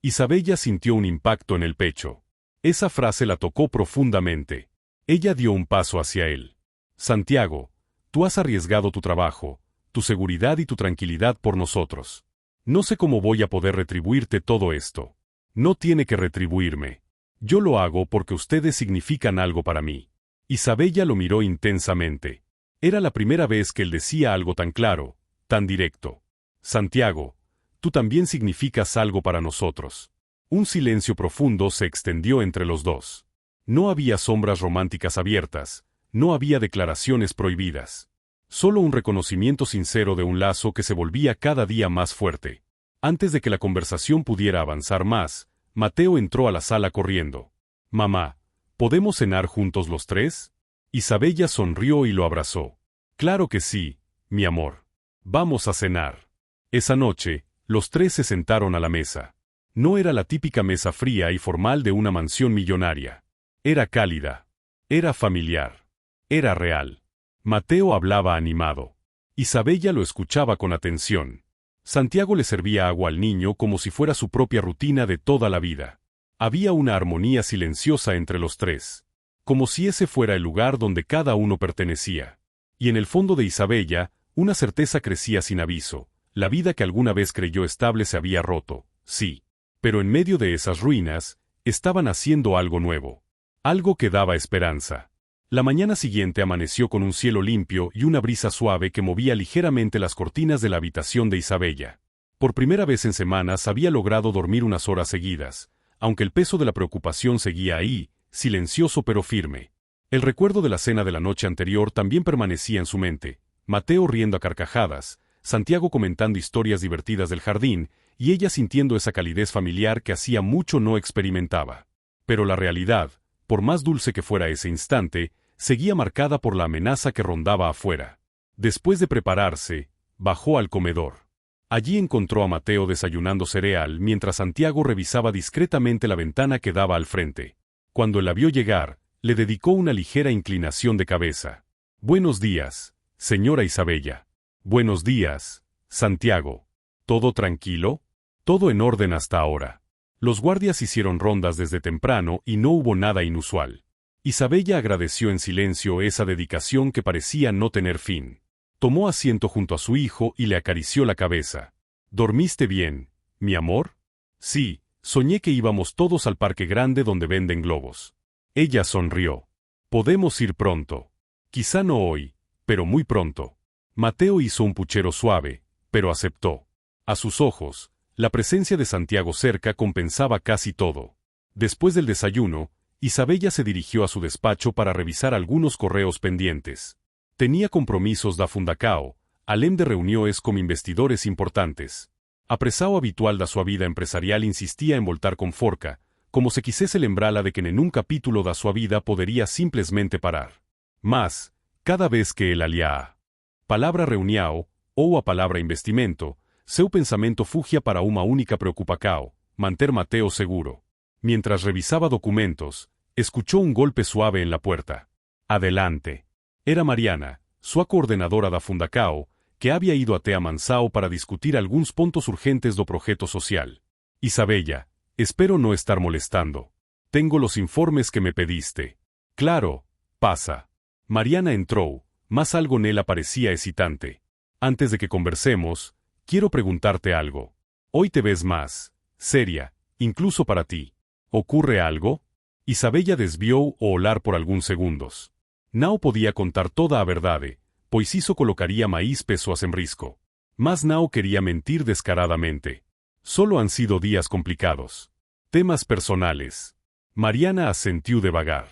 Isabella sintió un impacto en el pecho. Esa frase la tocó profundamente. Ella dio un paso hacia él. Santiago, tú has arriesgado tu trabajo, tu seguridad y tu tranquilidad por nosotros. No sé cómo voy a poder retribuirte todo esto. No tiene que retribuirme. Yo lo hago porque ustedes significan algo para mí. Isabella lo miró intensamente. Era la primera vez que él decía algo tan claro, tan directo. Santiago, tú también significas algo para nosotros. Un silencio profundo se extendió entre los dos. No había sombras románticas abiertas, no había declaraciones prohibidas. Solo un reconocimiento sincero de un lazo que se volvía cada día más fuerte. Antes de que la conversación pudiera avanzar más, Mateo entró a la sala corriendo. «Mamá, ¿podemos cenar juntos los tres?» Isabella sonrió y lo abrazó. «Claro que sí, mi amor. Vamos a cenar». Esa noche, los tres se sentaron a la mesa. No era la típica mesa fría y formal de una mansión millonaria. Era cálida. Era familiar. Era real. Mateo hablaba animado. Isabella lo escuchaba con atención. Santiago le servía agua al niño como si fuera su propia rutina de toda la vida. Había una armonía silenciosa entre los tres. Como si ese fuera el lugar donde cada uno pertenecía. Y en el fondo de Isabella, una certeza crecía sin aviso. La vida que alguna vez creyó estable se había roto, sí. Pero en medio de esas ruinas, estaban haciendo algo nuevo. Algo que daba esperanza. La mañana siguiente amaneció con un cielo limpio y una brisa suave que movía ligeramente las cortinas de la habitación de Isabella. Por primera vez en semanas había logrado dormir unas horas seguidas, aunque el peso de la preocupación seguía ahí, silencioso pero firme. El recuerdo de la cena de la noche anterior también permanecía en su mente, Mateo riendo a carcajadas, Santiago comentando historias divertidas del jardín, y ella sintiendo esa calidez familiar que hacía mucho no experimentaba. Pero la realidad, por más dulce que fuera ese instante, seguía marcada por la amenaza que rondaba afuera. Después de prepararse, bajó al comedor. Allí encontró a Mateo desayunando cereal mientras Santiago revisaba discretamente la ventana que daba al frente. Cuando la vio llegar, le dedicó una ligera inclinación de cabeza. «Buenos días, señora Isabella». «Buenos días, Santiago. ¿Todo tranquilo?» «Todo en orden hasta ahora». Los guardias hicieron rondas desde temprano y no hubo nada inusual. Isabella agradeció en silencio esa dedicación que parecía no tener fin. Tomó asiento junto a su hijo y le acarició la cabeza. «¿Dormiste bien, mi amor?» «Sí, soñé que íbamos todos al parque grande donde venden globos». Ella sonrió. «Podemos ir pronto. Quizá no hoy, pero muy pronto». Mateo hizo un puchero suave, pero aceptó. A sus ojos, la presencia de Santiago cerca compensaba casi todo. Después del desayuno, Isabella se dirigió a su despacho para revisar algunos correos pendientes. Tenía compromisos da Fundacao, além de reuniones con investidores importantes. A pressão habitual da sua vida empresarial insistía en voltar con forca, como se quisese lembrá-la de que en un capítulo da sua vida poderia simplesmente parar. Mas, cada vez que él alia a palavra reunião, ou a palavra investimento, seu pensamento fugia para uma única preocupação, manter Mateo seguro. Mientras revisaba documentos, escuchó un golpe suave en la puerta. «Adelante». Era Mariana, sua coordenadora da Fundacao, que había ido até a Mansão para discutir alguns pontos urgentes do projeto social. «Isabella, espero no estar molestando. Tengo los informes que me pediste». «Claro, pasa». Mariana entró, mas algo nela parecía hesitante. «Antes de que conversemos, quiero preguntarte algo. Hoy te ves más seria, incluso para ti. ¿Ocurre algo?» Isabella desvió o olhar por alguns segundos. Não podía contar toda a verdade, pois isso colocaría máis pessoas en risco. Mas não quería mentir descaradamente. Solo han sido días complicados. Temas personales. Mariana asentiu devagar.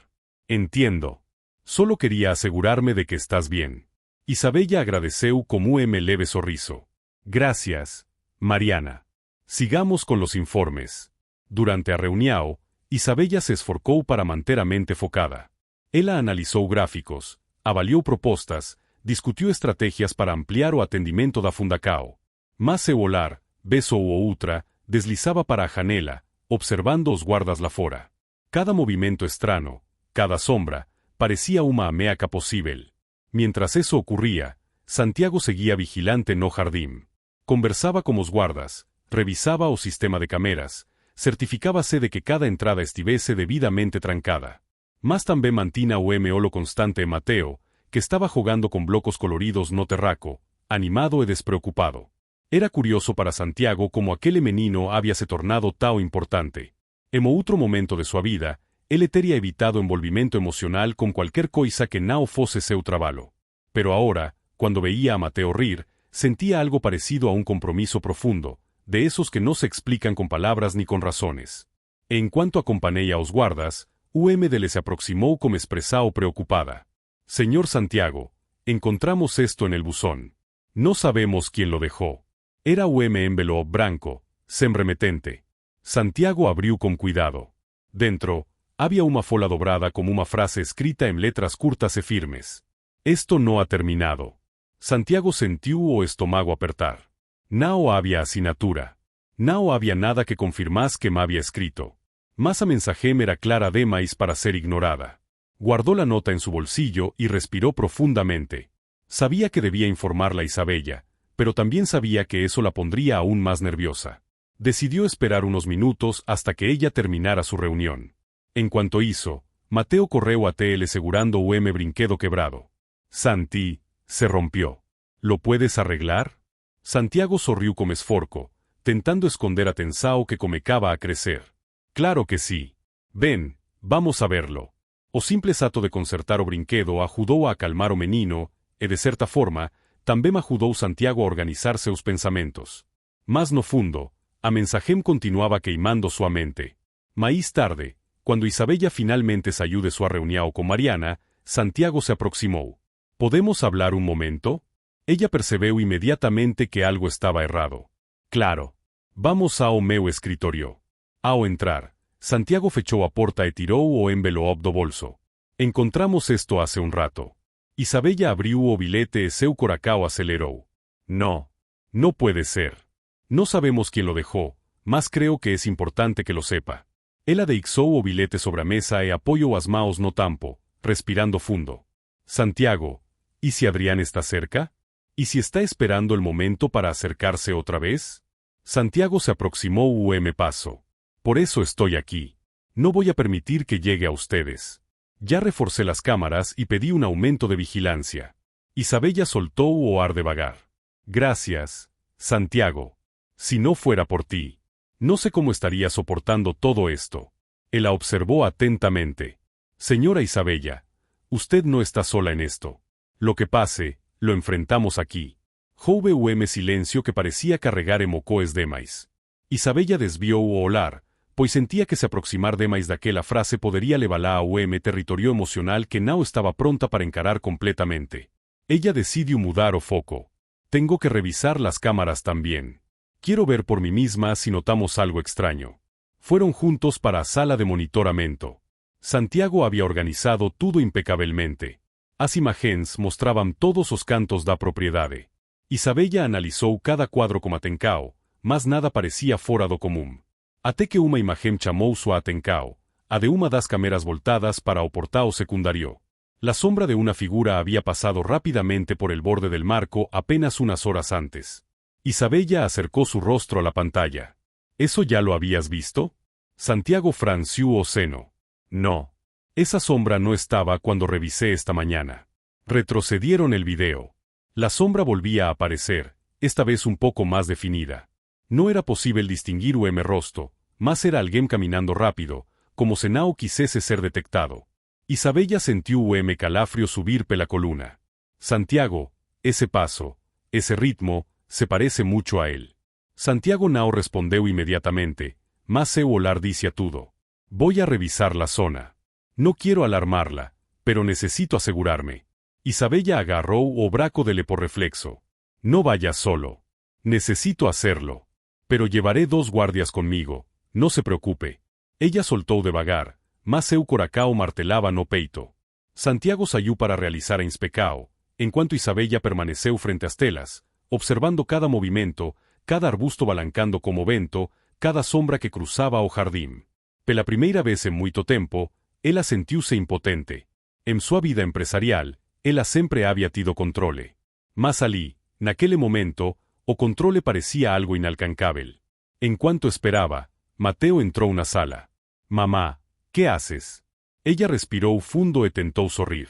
«Entiendo. Solo quería asegurarme de que estás bien». Isabella agradeceu con un leve sorriso. «Gracias, Mariana. Sigamos con los informes». Durante a reunião, Isabella se esforcou para manter a mente focada. Ela analizou gráficos, avaliou propostas, discutió estrategias para ampliar o atendimento da Fundacao. Mas seu olhar, vez ou outra, deslizaba para a janela, observando os guardas lá fora. Cada movimento estrano, cada sombra, parecía uma ameaca posible. Mientras eso ocurría, Santiago seguía vigilante no jardín. Conversaba con os guardas, revisaba o sistema de cámaras, certificábase de que cada entrada estuviese debidamente trancada. Mas también mantina o lo constante Mateo, que estaba jugando con blocos coloridos no terraco, animado y despreocupado. Era curioso para Santiago como aquel menino había se tornado tan importante. En otro momento de su vida, él teria evitado envolvimiento emocional con cualquier cosa que no fuese seu trabajo. Pero ahora, cuando veía a Mateo rir, sentía algo parecido a un compromiso profundo, de esos que no se explican con palabras ni con razones. En cuanto acompañé a os guardas, UMD se aproximó como expresao preocupada. Señor Santiago, encontramos esto en el buzón. No sabemos quién lo dejó. Era envelope branco, sem remetente. Santiago abrió con cuidado. Dentro, había una fola dobrada como una frase escrita en letras curtas y firmes. Esto no ha terminado. Santiago sintió o estómago apertar. No había asignatura. No había nada que confirmase que me había escrito. Mas a mensaje era clara demais para ser ignorada. Guardó la nota en su bolsillo y respiró profundamente. Sabía que debía informarla a Isabella, pero también sabía que eso la pondría aún más nerviosa. Decidió esperar unos minutos hasta que ella terminara su reunión. En cuanto hizo, Mateo correu a TL segurando brinquedo quebrado. Santi, se rompió. ¿Lo puedes arreglar? Santiago sorrió como esforco, tentando esconder a Tensao que comecaba a crecer. Claro que sí. Ven, vamos a verlo. O simple sato de concertar o brinquedo ajudó a acalmar o menino, e de certa forma, también ajudó Santiago a organizar seus pensamentos. Más no fundo, a mensajem continuaba queimando su mente. Más tarde, cuando Isabella finalmente salió de su reunión con Mariana, Santiago se aproximó. ¿Podemos hablar un momento? Ella percibió inmediatamente que algo estaba errado. Claro. Vamos ao meu escritorio. Ao entrar, Santiago fechó a porta e tiró o envelope do bolso. Encontramos esto hace un rato. Isabella abrió o bilete e seu coracao aceleró. No. No puede ser. No sabemos quién lo dejó, mas creo que es importante que lo sepa. Ela deixou o bilete sobre a mesa e apoyó as maos no tampo, respirando fundo. Santiago, ¿y si Adrián está cerca? ¿Y si está esperando el momento para acercarse otra vez? Santiago se aproximó paso. Por eso estoy aquí. No voy a permitir que llegue a ustedes. Ya reforcé las cámaras y pedí un aumento de vigilancia. Isabella soltó o ar de vagar. Gracias, Santiago. Si no fuera por ti, no sé cómo estaría soportando todo esto. Él la observó atentamente. Señora Isabella, usted no está sola en esto. Lo que pase, lo enfrentamos aquí. Houve silencio que parecía carregar emocoes demais. Isabella desvió o olar, pues sentía que se aproximar demais daquela frase podría levalar a territorio emocional que no estaba pronta para encarar completamente. Ella decidió mudar o foco. Tengo que revisar las cámaras también. Quiero ver por mí misma si notamos algo extraño. Fueron juntos para la sala de monitoramento. Santiago había organizado todo impecablemente. As imagens mostraban todos os cantos da propiedade. Isabella analizó cada cuadro como atencao, mas nada parecía fora do común. Até que uma imagen chamou sua atencao, a de uma das cámaras voltadas para o portao secundario. La sombra de una figura había pasado rápidamente por el borde del marco apenas unas horas antes. Isabella acercó su rostro a la pantalla. ¿Eso ya lo habías visto? Santiago franció o seno. No. Esa sombra no estaba cuando revisé esta mañana. Retrocedieron el video. La sombra volvía a aparecer, esta vez un poco más definida. No era posible distinguir rostro, mas era alguien caminando rápido, como si no quisiese ser detectado. Isabella sintió calafrio subir pe la columna. Santiago, ese paso, ese ritmo, se parece mucho a él. Santiago no respondió inmediatamente, mas seu olar dice todo. Voy a revisar la zona. No quiero alarmarla, pero necesito asegurarme. Isabella agarró o braco dele por reflexo. No vaya solo. Necesito hacerlo. Pero llevaré 2 guardias conmigo, no se preocupe. Ella soltó de vagar, mas seu coracao martelaba no peito. Santiago salió para realizar a inspecao, en cuanto Isabella permaneceu frente a as telas, observando cada movimiento, cada arbusto balancando como vento, cada sombra que cruzaba o jardín. Pela primeira vez en muito tempo, ela sentiuse impotente. En sua vida empresarial, ela sempre había tido controle. Mas ali, naquele momento, o controle parecía algo inalcançável. Enquanto esperaba, Mateo entrou na sala. «Mamá, ¿qué haces?» Ella respirou fundo e tentou sorrir.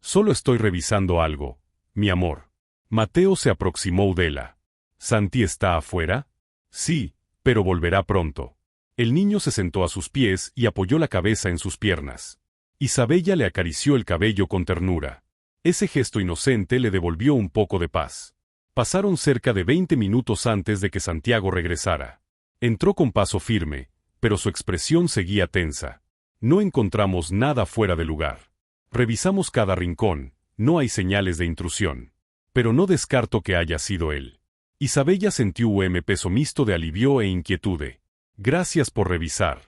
«Solo estoy revisando algo, mi amor». Mateo se aproximou dela. «¿Santi está afuera?» «Sí, pero volverá pronto». El niño se sentó a sus pies y apoyó la cabeza en sus piernas. Isabella le acarició el cabello con ternura. Ese gesto inocente le devolvió un poco de paz. Pasaron cerca de 20 minutos antes de que Santiago regresara. Entró con paso firme, pero su expresión seguía tensa. No encontramos nada fuera de lugar. Revisamos cada rincón, no hay señales de intrusión. Pero no descarto que haya sido él. Isabella sintió un peso mixto de alivio e inquietude. Gracias por revisar.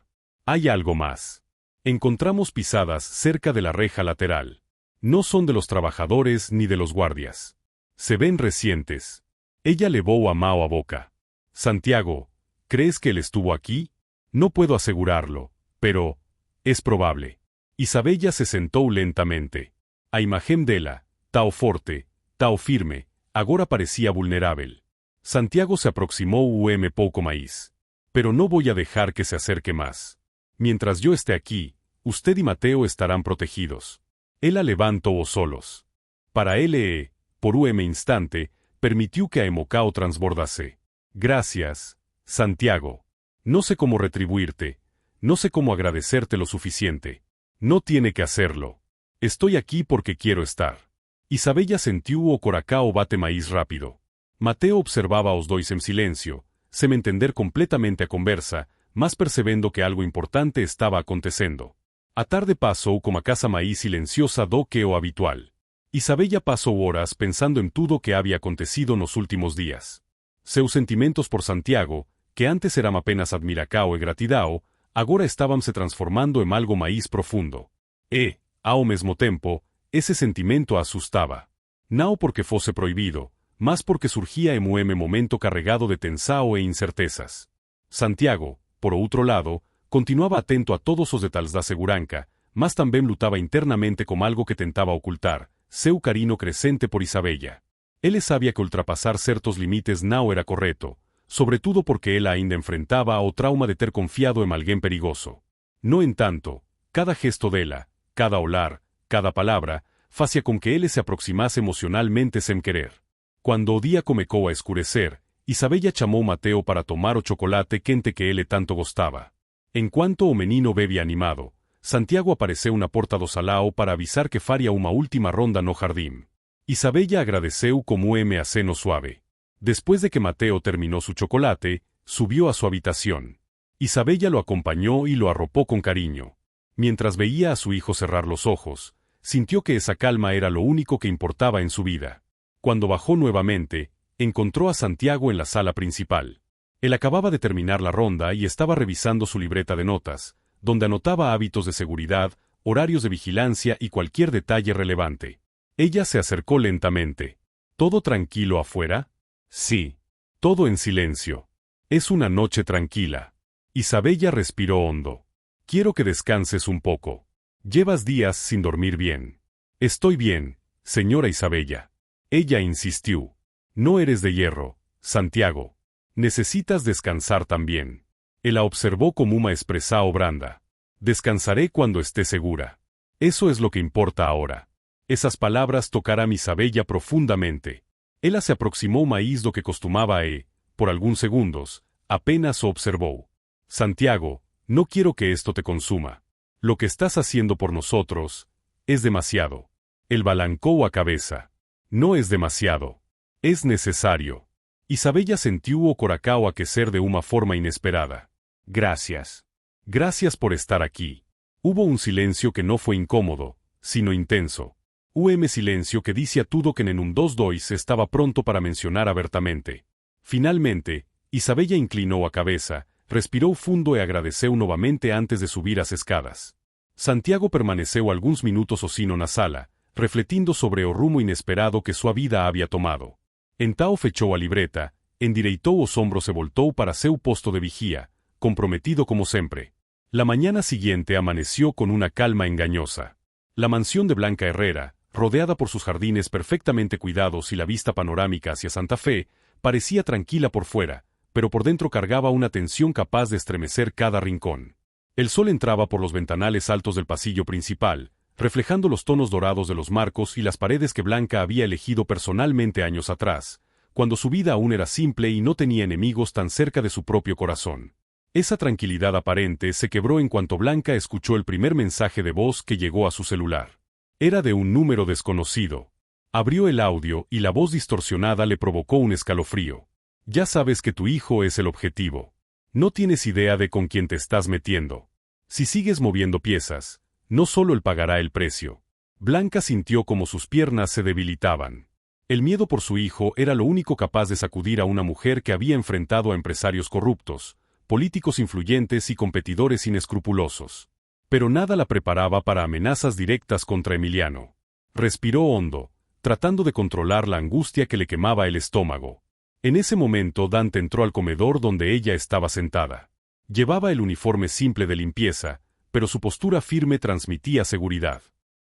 Hay algo más. Encontramos pisadas cerca de la reja lateral. No son de los trabajadores ni de los guardias. Se ven recientes. Ella levó a mão a boca. Santiago, ¿crees que él estuvo aquí? No puedo asegurarlo, pero es probable. Isabella se sentó lentamente. A imagen dela, tao forte, tao firme, agora parecía vulnerável. Santiago se aproximó pouco mais. Pero no voy a dejar que se acerque más. Mientras yo esté aquí, usted y Mateo estarán protegidos. Ela levantou os solos. Para ele, por instante, permitió que a Emocao transbordase. Gracias, Santiago. No sé cómo retribuirte, no sé cómo agradecerte lo suficiente. No tiene que hacerlo. Estoy aquí porque quiero estar. Isabella sentiu o coracao bate maíz rápido. Mateo observaba os dois en silencio, sem entender completamente a conversa, mas percebendo que algo importante estaba acontecendo. A tarde passou como a casa mais silenciosa do que o habitual. Isabella passou horas pensando en tudo que había acontecido nos últimos días. Seus sentimentos por Santiago, que antes eran apenas admiracao e gratidão, agora estavam se transformando en algo mais profundo. E, ao mesmo tempo, ese sentimento a assustava. Não porque fosse proibido, mas porque surgía en un momento carregado de tensao e incertezas. Santiago, por outro lado, continuaba atento a todos os detalhes da segurança, mas também lutava internamente com algo que tentava ocultar, seu carinho crescente por Isabella. Ele sabia que ultrapassar certos limites não era correto, sobretudo porque ela ainda enfrentava o trauma de ter confiado en alguém perigoso. No entanto, cada gesto dela, cada olhar, cada palavra, fazia com que ele se aproximasse emocionalmente sem querer. Quando o dia começou a escurecer, Isabella chamou Mateo para tomar o chocolate quente que ele tanto gostava. Enquanto o menino bebia animado, Santiago apareceu na porta do salão para avisar que faria uma última ronda no jardim. Isabella agradeceu como aceno suave. Después de que Mateo terminó su chocolate, subió a su habitación. Isabella lo acompañó y lo arropó con cariño. Mientras veía a su hijo cerrar los ojos, sintió que esa calma era lo único que importaba en su vida. Cuando bajó nuevamente, encontró a Santiago en la sala principal. Él acababa de terminar la ronda y estaba revisando su libreta de notas, donde anotaba hábitos de seguridad, horarios de vigilancia y cualquier detalle relevante. Ella se acercó lentamente. ¿Todo tranquilo afuera? Sí. Todo en silencio. Es una noche tranquila. Isabella respiró hondo. Quiero que descanses un poco. Llevas días sin dormir bien. Estoy bien, señora Isabella. Ella insistió. No eres de hierro, Santiago. Necesitas descansar también. Él la observó como una expresión branda. Descansaré cuando esté segura. Eso es lo que importa ahora. Esas palabras tocaram a Isabella profundamente. Ela se aproximou mais do que costumaba e, por algunos segundos, apenas o observó. Santiago, no quiero que esto te consuma. Lo que estás haciendo por nosotros es demasiado. Él balancó a cabeza. No es demasiado. Es necesario. Isabella sintió o coracao aquecer de una forma inesperada. Gracias. Gracias por estar aquí. Hubo un silencio que no fue incómodo, sino intenso. Silencio que dizia tudo que en un 2-2 estaba pronto para mencionar abertamente. Finalmente, Isabella inclinó a cabeza, respiró fundo e agradeceu novamente antes de subir as escadas. Santiago permaneceu alguns minutos ocino na sala, refletindo sobre o rumo inesperado que sua vida había tomado. Então fechou a libreta, endireitou os ombros e voltou para seu posto de vigía, comprometido como siempre. La mañana siguiente amaneció con una calma engañosa. La mansión de Blanca Herrera, rodeada por sus jardines perfectamente cuidados y la vista panorámica hacia Santa Fe, parecía tranquila por fuera, pero por dentro cargaba una tensión capaz de estremecer cada rincón. El sol entraba por los ventanales altos del pasillo principal, reflejando los tonos dorados de los marcos y las paredes que Blanca había elegido personalmente años atrás, cuando su vida aún era simple y no tenía enemigos tan cerca de su propio corazón. Esa tranquilidad aparente se quebró en cuanto Blanca escuchó el primer mensaje de voz que llegó a su celular. Era de un número desconocido. Abrió el audio y la voz distorsionada le provocó un escalofrío. Ya sabes que tu hijo es el objetivo. No tienes idea de con quién te estás metiendo. Si sigues moviendo piezas, no solo él pagará el precio. Blanca sintió como sus piernas se debilitaban. El miedo por su hijo era lo único capaz de sacudir a una mujer que había enfrentado a empresarios corruptos, políticos influyentes y competidores inescrupulosos. Pero nada la preparaba para amenazas directas contra Emiliano. Respiró hondo, tratando de controlar la angustia que le quemaba el estómago. En ese momento Dante entró al comedor donde ella estaba sentada. Llevaba el uniforme simple de limpieza, pero su postura firme transmitía seguridad.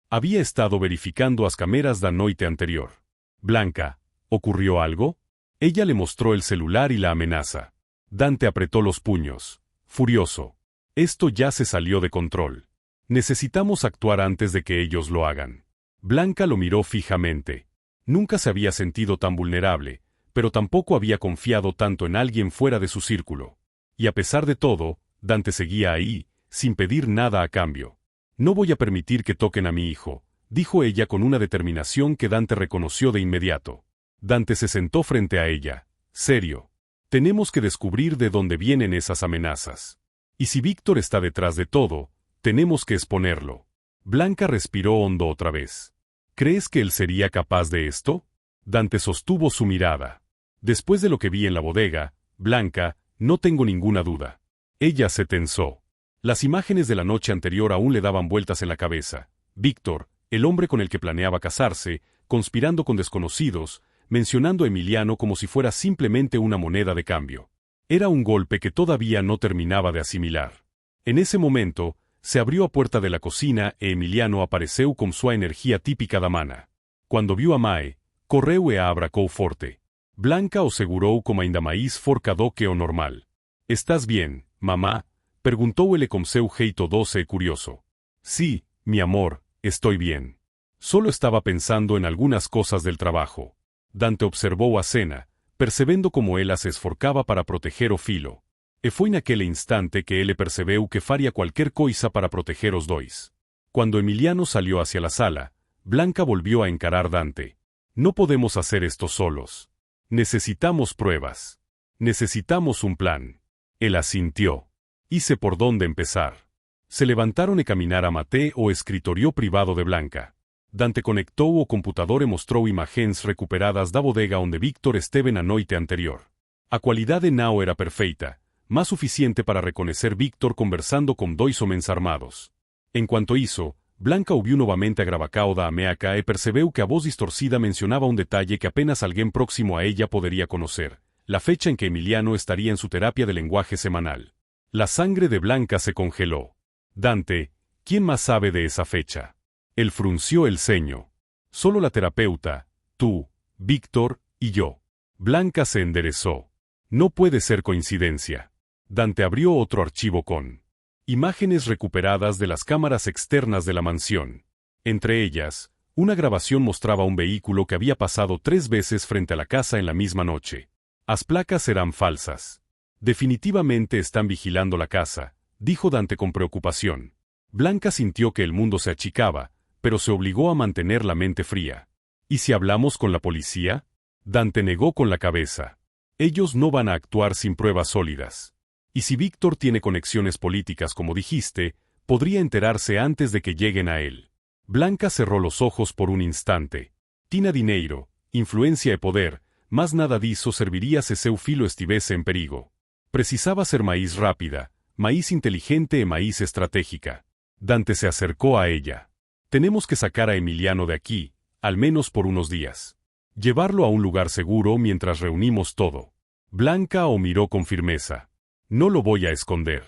Había estado verificando las cámaras da noite anterior. Blanca, ¿ocurrió algo? Ella le mostró el celular y la amenaza. Dante apretó los puños, furioso. Esto ya se salió de control. Necesitamos actuar antes de que ellos lo hagan. Blanca lo miró fijamente. Nunca se había sentido tan vulnerable, pero tampoco había confiado tanto en alguien fuera de su círculo. Y a pesar de todo, Dante seguía ahí, sin pedir nada a cambio. No voy a permitir que toquen a mi hijo, dijo ella con una determinación que Dante reconoció de inmediato. Dante se sentó frente a ella, serio. Tenemos que descubrir de dónde vienen esas amenazas. Y si Víctor está detrás de todo, tenemos que exponerlo. Blanca respiró hondo otra vez. ¿Crees que él sería capaz de esto? Dante sostuvo su mirada. Después de lo que vi en la bodega, Blanca, no tengo ninguna duda. Ella se tensó. Las imágenes de la noche anterior aún le daban vueltas en la cabeza. Víctor, el hombre con el que planeaba casarse, conspirando con desconocidos, mencionando a Emiliano como si fuera simplemente una moneda de cambio. Era un golpe que todavía no terminaba de asimilar. En ese momento, se abrió a puerta de la cocina e Emiliano apareceu con su energía típica da mana. Cuando vio a Mae, correu e a abracou forte. Blanca o segurou como ainda mais forcado que o normal. ¿Estás bien, mamá? Preguntó ele com seu jeito doce e curioso. Sí, mi amor, estoy bien. Solo estaba pensando en algunas cosas del trabajo. Dante observou a cena, percebendo como ela se esforcaba para proteger o filo. E foi naquele instante que ele percebeu que faria qualquer coisa para proteger os dois. Cuando Emiliano salió hacia la sala, Blanca volvió a encarar Dante. No podemos hacer esto solos. Necesitamos pruebas. Necesitamos un plan. Él asintió. Hice por dónde empezar. Se levantaron e caminaram até o escritorio privado de Blanca. Dante conectou o computador e mostrou imagens recuperadas da bodega onde Víctor esteve na noite anterior. A qualidade não era perfeita, mas suficiente para reconocer Víctor conversando com dois homens armados. Enquanto isso, Blanca ouviu novamente a gravação da ameaca e percebeu que a voz distorcida mencionava um detalhe que apenas alguém próximo a ella poderia conocer, la fecha en que Emiliano estaría en su terapia de lenguaje semanal. La sangre de Blanca se congeló. Dante, ¿quién más sabe de esa fecha? Él frunció el ceño. Solo la terapeuta, tú, Víctor, y yo. Blanca se enderezó. No puede ser coincidencia. Dante abrió otro archivo con imágenes recuperadas de las cámaras externas de la mansión. Entre ellas, una grabación mostraba un vehículo que había pasado 3 veces frente a la casa en la misma noche. Las placas eran falsas. Definitivamente están vigilando la casa, dijo Dante con preocupación. Blanca sintió que el mundo se achicaba, pero se obligó a mantener la mente fría. ¿Y si hablamos con la policía? Dante negó con la cabeza. Ellos no van a actuar sin pruebas sólidas. Y si Víctor tiene conexiones políticas como dijiste, podría enterarse antes de que lleguen a él. Blanca cerró los ojos por un instante. Tina dinheiro, influencia e poder, mas nada disso serviría se seu filo estivese en perigo. Precisaba ser maíz rápida, maíz inteligente e maíz estratégica. Dante se acercó a ella. Tenemos que sacar a Emiliano de aquí, al menos por unos días. Llevarlo a un lugar seguro mientras reunimos todo. Blanca o miró con firmeza. No lo voy a esconder.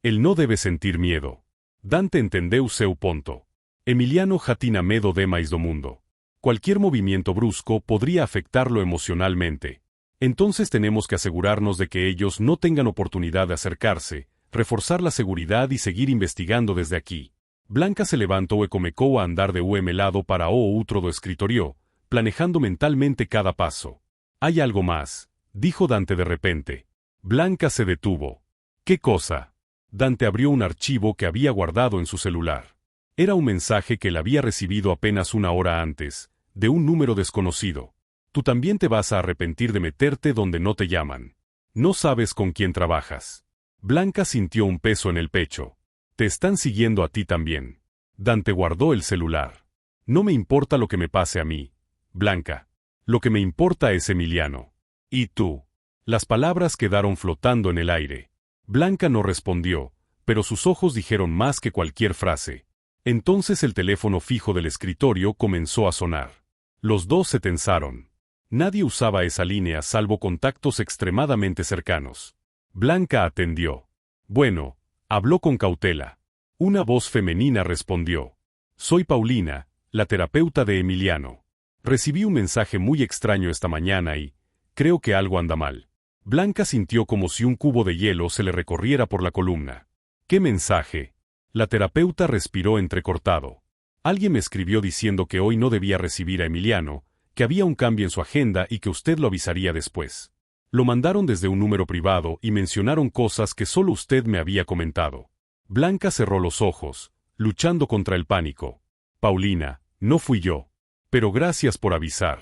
Él no debe sentir miedo. Dante entendeu seu ponto. Emiliano já tinha medo demais do mundo. Cualquier movimiento brusco podría afectarlo emocionalmente. Entonces tenemos que asegurarnos de que ellos no tengan oportunidad de acercarse, reforzar la seguridad y seguir investigando desde aquí. Blanca se levantó e comenzó a andar de un lado para otro do escritorio, planejando mentalmente cada paso. «Hay algo más», dijo Dante de repente. Blanca se detuvo. «¿Qué cosa?» Dante abrió un archivo que había guardado en su celular. Era un mensaje que él había recibido apenas una hora antes, de un número desconocido. «Tú también te vas a arrepentir de meterte donde no te llaman. No sabes con quién trabajas». Blanca sintió un peso en el pecho. «Te están siguiendo a ti también». Dante guardó el celular. «No me importa lo que me pase a mí, Blanca. Lo que me importa es Emiliano. ¿Y tú?» Las palabras quedaron flotando en el aire. Blanca no respondió, pero sus ojos dijeron más que cualquier frase. Entonces el teléfono fijo del escritorio comenzó a sonar. Los dos se tensaron. Nadie usaba esa línea salvo contactos extremadamente cercanos. Blanca atendió. «Bueno», habló con cautela. Una voz femenina respondió. «Soy Paulina, la terapeuta de Emiliano. Recibí un mensaje muy extraño esta mañana y creo que algo anda mal». Blanca sintió como si un cubo de hielo se le recorriera por la columna. «¿Qué mensaje?» La terapeuta respiró entrecortado. «Alguien me escribió diciendo que hoy no debía recibir a Emiliano, que había un cambio en su agenda y que usted lo avisaría después. Lo mandaron desde un número privado y mencionaron cosas que solo usted me había comentado». Blanca cerró los ojos, luchando contra el pánico. «Paulina, no fui yo. Pero gracias por avisar.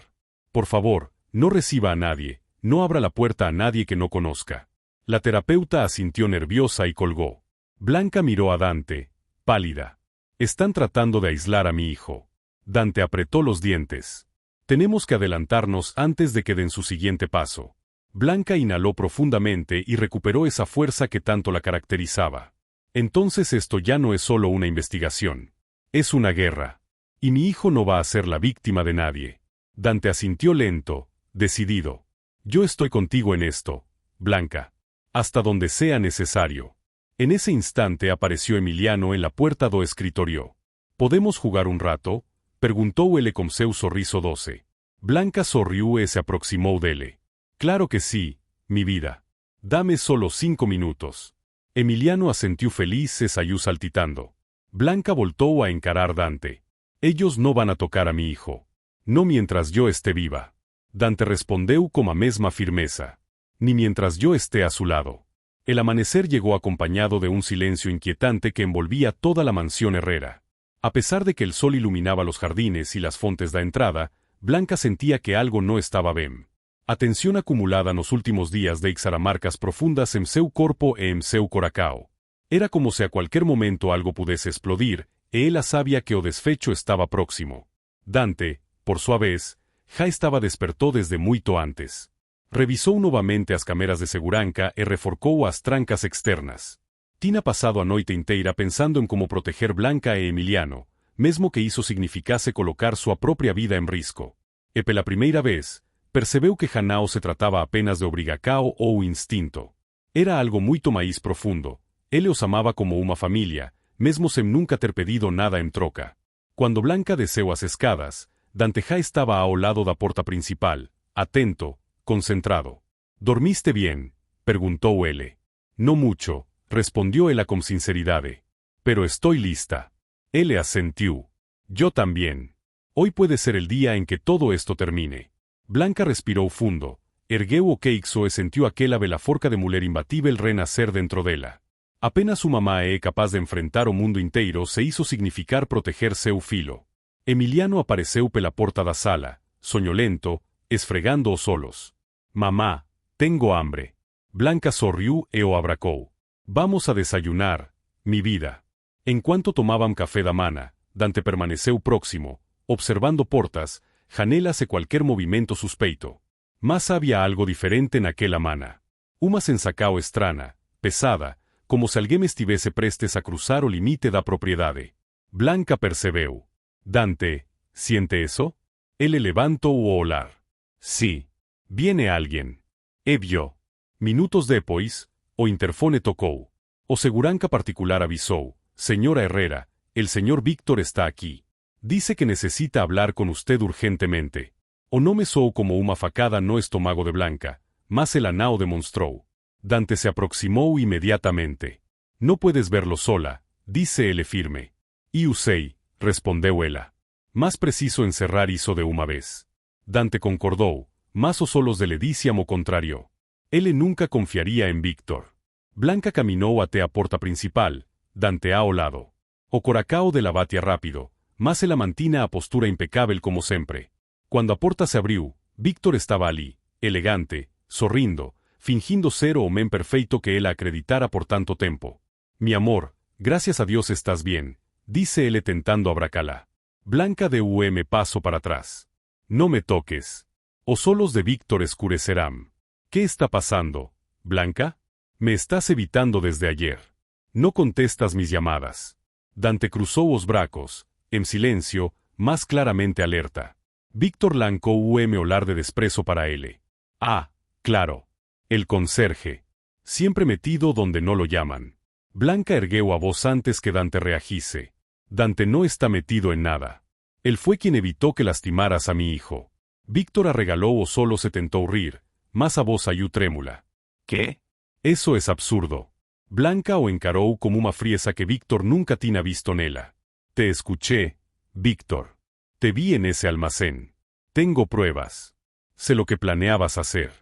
Por favor, no reciba a nadie, no abra la puerta a nadie que no conozca». La terapeuta asintió nerviosa y colgó. Blanca miró a Dante, pálida. «Están tratando de aislar a mi hijo». Dante apretó los dientes. «Tenemos que adelantarnos antes de que den su siguiente paso». Blanca inhaló profundamente y recuperó esa fuerza que tanto la caracterizaba. «Entonces esto ya no es solo una investigación. Es una guerra. Y mi hijo no va a ser la víctima de nadie». Dante asintió lento, decidido. «Yo estoy contigo en esto, Blanca. Hasta donde sea necesario». En ese instante apareció Emiliano en la puerta do escritorio. «¿Podemos jugar un rato?», preguntó ele con seu sorriso doce. Blanca sorrió e se aproximó dele. «Claro que sí, mi vida. Dame solo 5 minutos». Emiliano asentiu feliz e saiu saltitando. Blanca voltó a encarar Dante. «Ellos no van a tocar a mi hijo. No mientras yo esté viva». Dante respondeu con a mesma firmeza. «Ni mientras yo esté a su lado». El amanecer llegó acompañado de un silencio inquietante que envolvía toda la mansión Herrera. A pesar de que el sol iluminaba los jardines y las fontes da entrada, Blanca sentía que algo no estaba bien. A tensión acumulada nos últimos días deixara marcas profundas en seu corpo e en seu coracao. Era como si a cualquier momento algo pudiese explodir, e ela sabía que o desfecho estaba próximo. Dante, por sua vez, já estaba despertó desde muito antes. Revisou novamente as câmeras de segurança e reforcou as trancas externas. Tinha passado a noite inteira pensando em como proteger Blanca e Emiliano, mesmo que isso significasse colocar sua própria vida em risco. E pela primeira vez, percebeu que Hanao se tratava apenas de obrigacao ou instinto. Era algo muito mais profundo. Ele os amava como uma família, mesmo sem nunca ter pedido nada em troca. Quando Blanca desceu as escadas, Dante já estava ao lado da porta principal, atento, concentrado. «¿Dormiste bien?», preguntó ele. «No mucho», respondió ella con sinceridad. «Pero estoy lista». Él asentiu. «Yo también. Hoy puede ser el día en que todo esto termine». Blanca respiró fundo, ergueu o queixo e sentiu aquela bela forca de mulher imbatível renacer dentro dela. Apenas su mamá é capaz de enfrentar o mundo inteiro se hizo significar proteger seu filo. Emiliano apareceu pela porta da sala, soñolento, esfregando os solos. «Mamá, tengo hambre». Blanca sorriu e o abracou. «Vamos a desayunar, mi vida». En cuanto tomaban café da mana, Dante permaneceu próximo, observando portas, janelas e cualquier movimento suspeito. Mas había algo diferente naquela mana. Uma sensacao estrana, pesada, como se alguém estivesse prestes a cruzar o limite da propriedade. Blanca percebeu. «Dante, siente eso?» Ele levantou o olhar. «Sí. Viene alguien». E vio. Minutos depois, o interfone tocou. O seguranca particular avisou: «Señora Herrera, el señor Víctor está aquí. Dice que necesita hablar con usted urgentemente. O no me sou como uma facada no estómago de Blanca, mas el anao demonstrou. Dante se aproximó inmediatamente. No puedes verlo sola, dice ele firme. Eu sei, respondeu ela. Más preciso encerrar hizo de uma vez. Dante concordou, mas os solos de le diciamo contrario. Ele nunca confiaría en Víctor. Blanca caminó até a porta principal, Dante ao lado. O coracao de la batia rápido, mas ela mantina a postura impecável como sempre. Quando a porta se abriu, Víctor estaba ali, elegante, sorrindo, fingindo ser o homem perfeito que ela acreditara por tanto tempo. Mi amor, gracias a Dios estás bien, dice ele tentando abracala. Blanca de paso para atrás. No me toques. Os solos de Víctor escurecerán. ¿Qué está pasando, Blanca? Me estás evitando desde ayer. No contestas mis llamadas. Dante cruzó os bracos, en silencio, más claramente alerta. Víctor lancó olar de desprezo para él. Ah, claro. El conserje. Siempre metido donde no lo llaman. Blanca ergueu a voz antes que Dante reagise. Dante no está metido en nada. Él fue quien evitó que lastimaras a mi hijo. Víctor arregaló o solo se tentó rir, mas a voz ayú trémula. ¿Qué? Eso es absurdo. Blanca o encaró como una frieza que Víctor nunca tina visto nela. Te escuché, Víctor. Te vi en ese almacén. Tengo pruebas. Sé lo que planeabas hacer.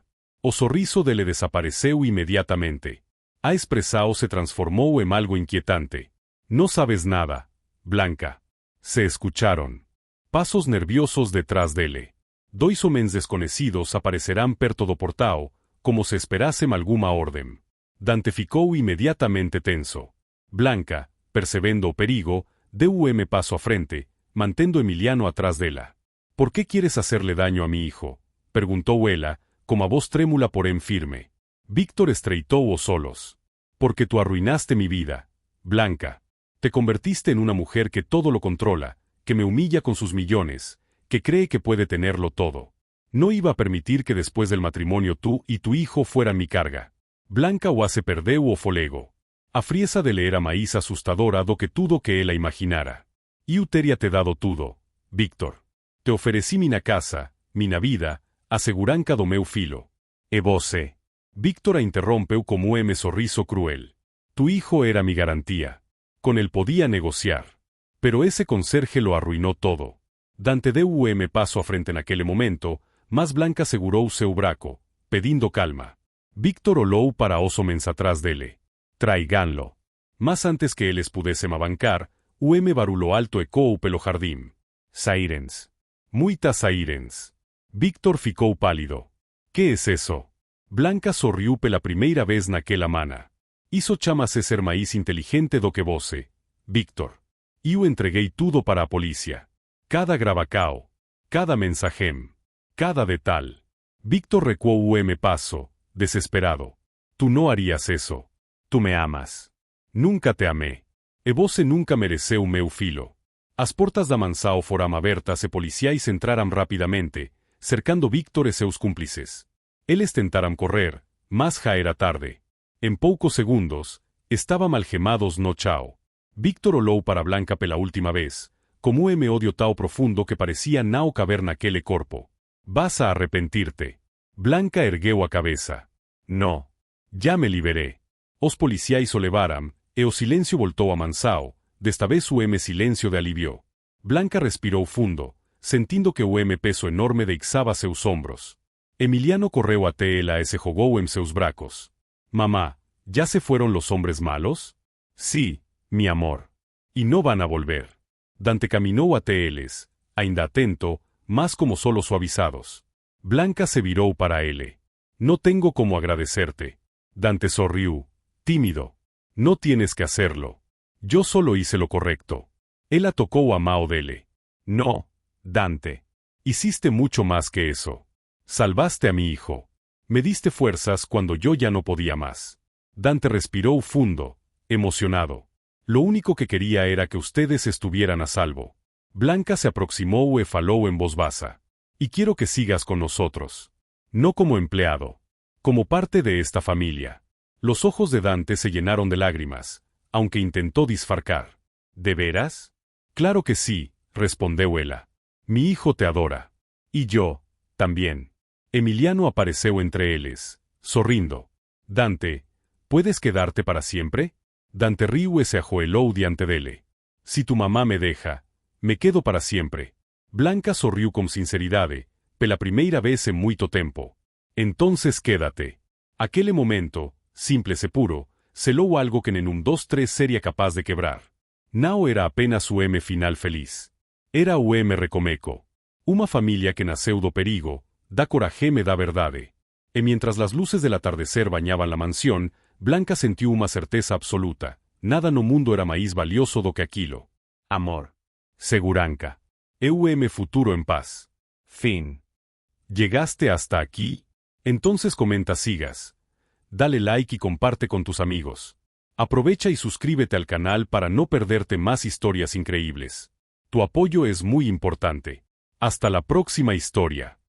O sorriso de le desapareceu inmediatamente. A expresao se transformó en algo inquietante. No sabes nada, Blanca. Se escucharon pasos nerviosos detrás de él. Dois homens desconocidos aparecerán perto do portao, como se esperase alguma orden. Dante ficou inmediatamente tenso. Blanca, percebendo o perigo, deu paso a frente, mantendo Emiliano atrás dela. ¿Por qué quieres hacerle daño a mi hijo? Preguntó ela, como a voz trémula porém firme. Víctor estreitou os solos. Porque tú arruinaste mi vida, Blanca. Te convertiste en una mujer que todo lo controla, que me humilla con sus millones, que cree que puede tenerlo todo. No iba a permitir que después del matrimonio tú y tu hijo fueran mi carga. Blanca o hace perdeu o folego. A frieza de le era maíz asustadora do que tudo que ela imaginara. Eu teria te dado tudo, Víctor. Te oferecí mina casa, mina vida, a seguranca do meu filo. E você. Víctor a interrompeu como sorriso cruel. Tu hijo era mi garantía. Con él podía negociar. Pero ese conserje lo arruinó todo. Dante deu paso a frente en aquel momento, mas Blanca segurou seu braco, pedindo calma. Víctor olou para os homens atrás dele. Traiganlo. Mas antes que eles pudessem avancar, barulho alto ecou pelo jardim. Sairens. Muitas sairens. Víctor ficou pálido. ¿Qué es eso? Blanca sorriu pela primeira vez naquela mana. Hizo chamase ser maíz inteligente do que você, Víctor. Eu entreguei tudo para a polícia. Cada gravacao. Cada mensagem. Cada detal. Víctor recuou paso, desesperado. Tú no harías eso. Tú me amas. Nunca te amé. E você nunca mereceu meu filo. As portas da mansao foram abertas e policiais entraram rapidamente, cercando Víctor e seus cúmplices. Eles tentaram correr, mas já era tarde. En poucos segundos, estavam algemados no chao. Víctor olou para Blanca pela última vez, como odio tão profundo que parecía não caber naquele corpo. Vas a arrepentirte. Blanca ergueu a cabeça. No. Ya me liberé. Os policiais o levaram, e o silencio voltou a mansao, desta vez o silencio de alivio. Blanca respirou fundo, sentindo que o peso enorme deixava seus ombros. Emiliano correu até ela e se jogou en seus bracos. Mamá, ¿ya se fueron los hombres malos? Sí, mi amor. Y no van a volver. Dante caminó até eles, ainda atento, más como solo suavizados. Blanca se virou para él. No tengo como agradecerte. Dante sorriu, tímido. No tienes que hacerlo. Yo solo hice lo correcto. Ella tocó a mão dele. No, Dante. Hiciste mucho más que eso. Salvaste a mi hijo. Me diste fuerzas cuando yo ya no podía más. Dante respiró fundo, emocionado. Lo único que quería era que ustedes estuvieran a salvo. Blanca se aproximó e falou en voz baja. Y quiero que sigas con nosotros. No como empleado. Como parte de esta familia. Los ojos de Dante se llenaron de lágrimas, aunque intentó disfarcar. ¿De veras? Claro que sí, respondió ella. Mi hijo te adora. Y yo, también. Emiliano apareceu entre eles, sorrindo. Dante, ¿puedes quedarte para siempre? Dante riu e se ajoelhou diante dele. Si tu mamá me deja, me quedo para siempre. Blanca sorriu con sinceridade, pela primeira vez en muito tempo. Entonces quédate. Aquele momento, simples e puro, selou algo que en 2-3 seria capaz de quebrar. Não era apenas o M final feliz. Era o M recomeco. Uma familia que nasceu do perigo, da coraje me da verdade. E mientras las luces del atardecer bañaban la mansión, Blanca sentiu uma certeza absoluta. Nada no mundo era mais valioso do que aquilo. Amor. Seguranca. EUM futuro en paz. Fin. ¿Llegaste hasta aquí? Entonces comenta sigas. Dale like y comparte con tus amigos. Aprovecha y suscríbete al canal para no perderte más historias increíbles. Tu apoyo es muy importante. Hasta la próxima historia.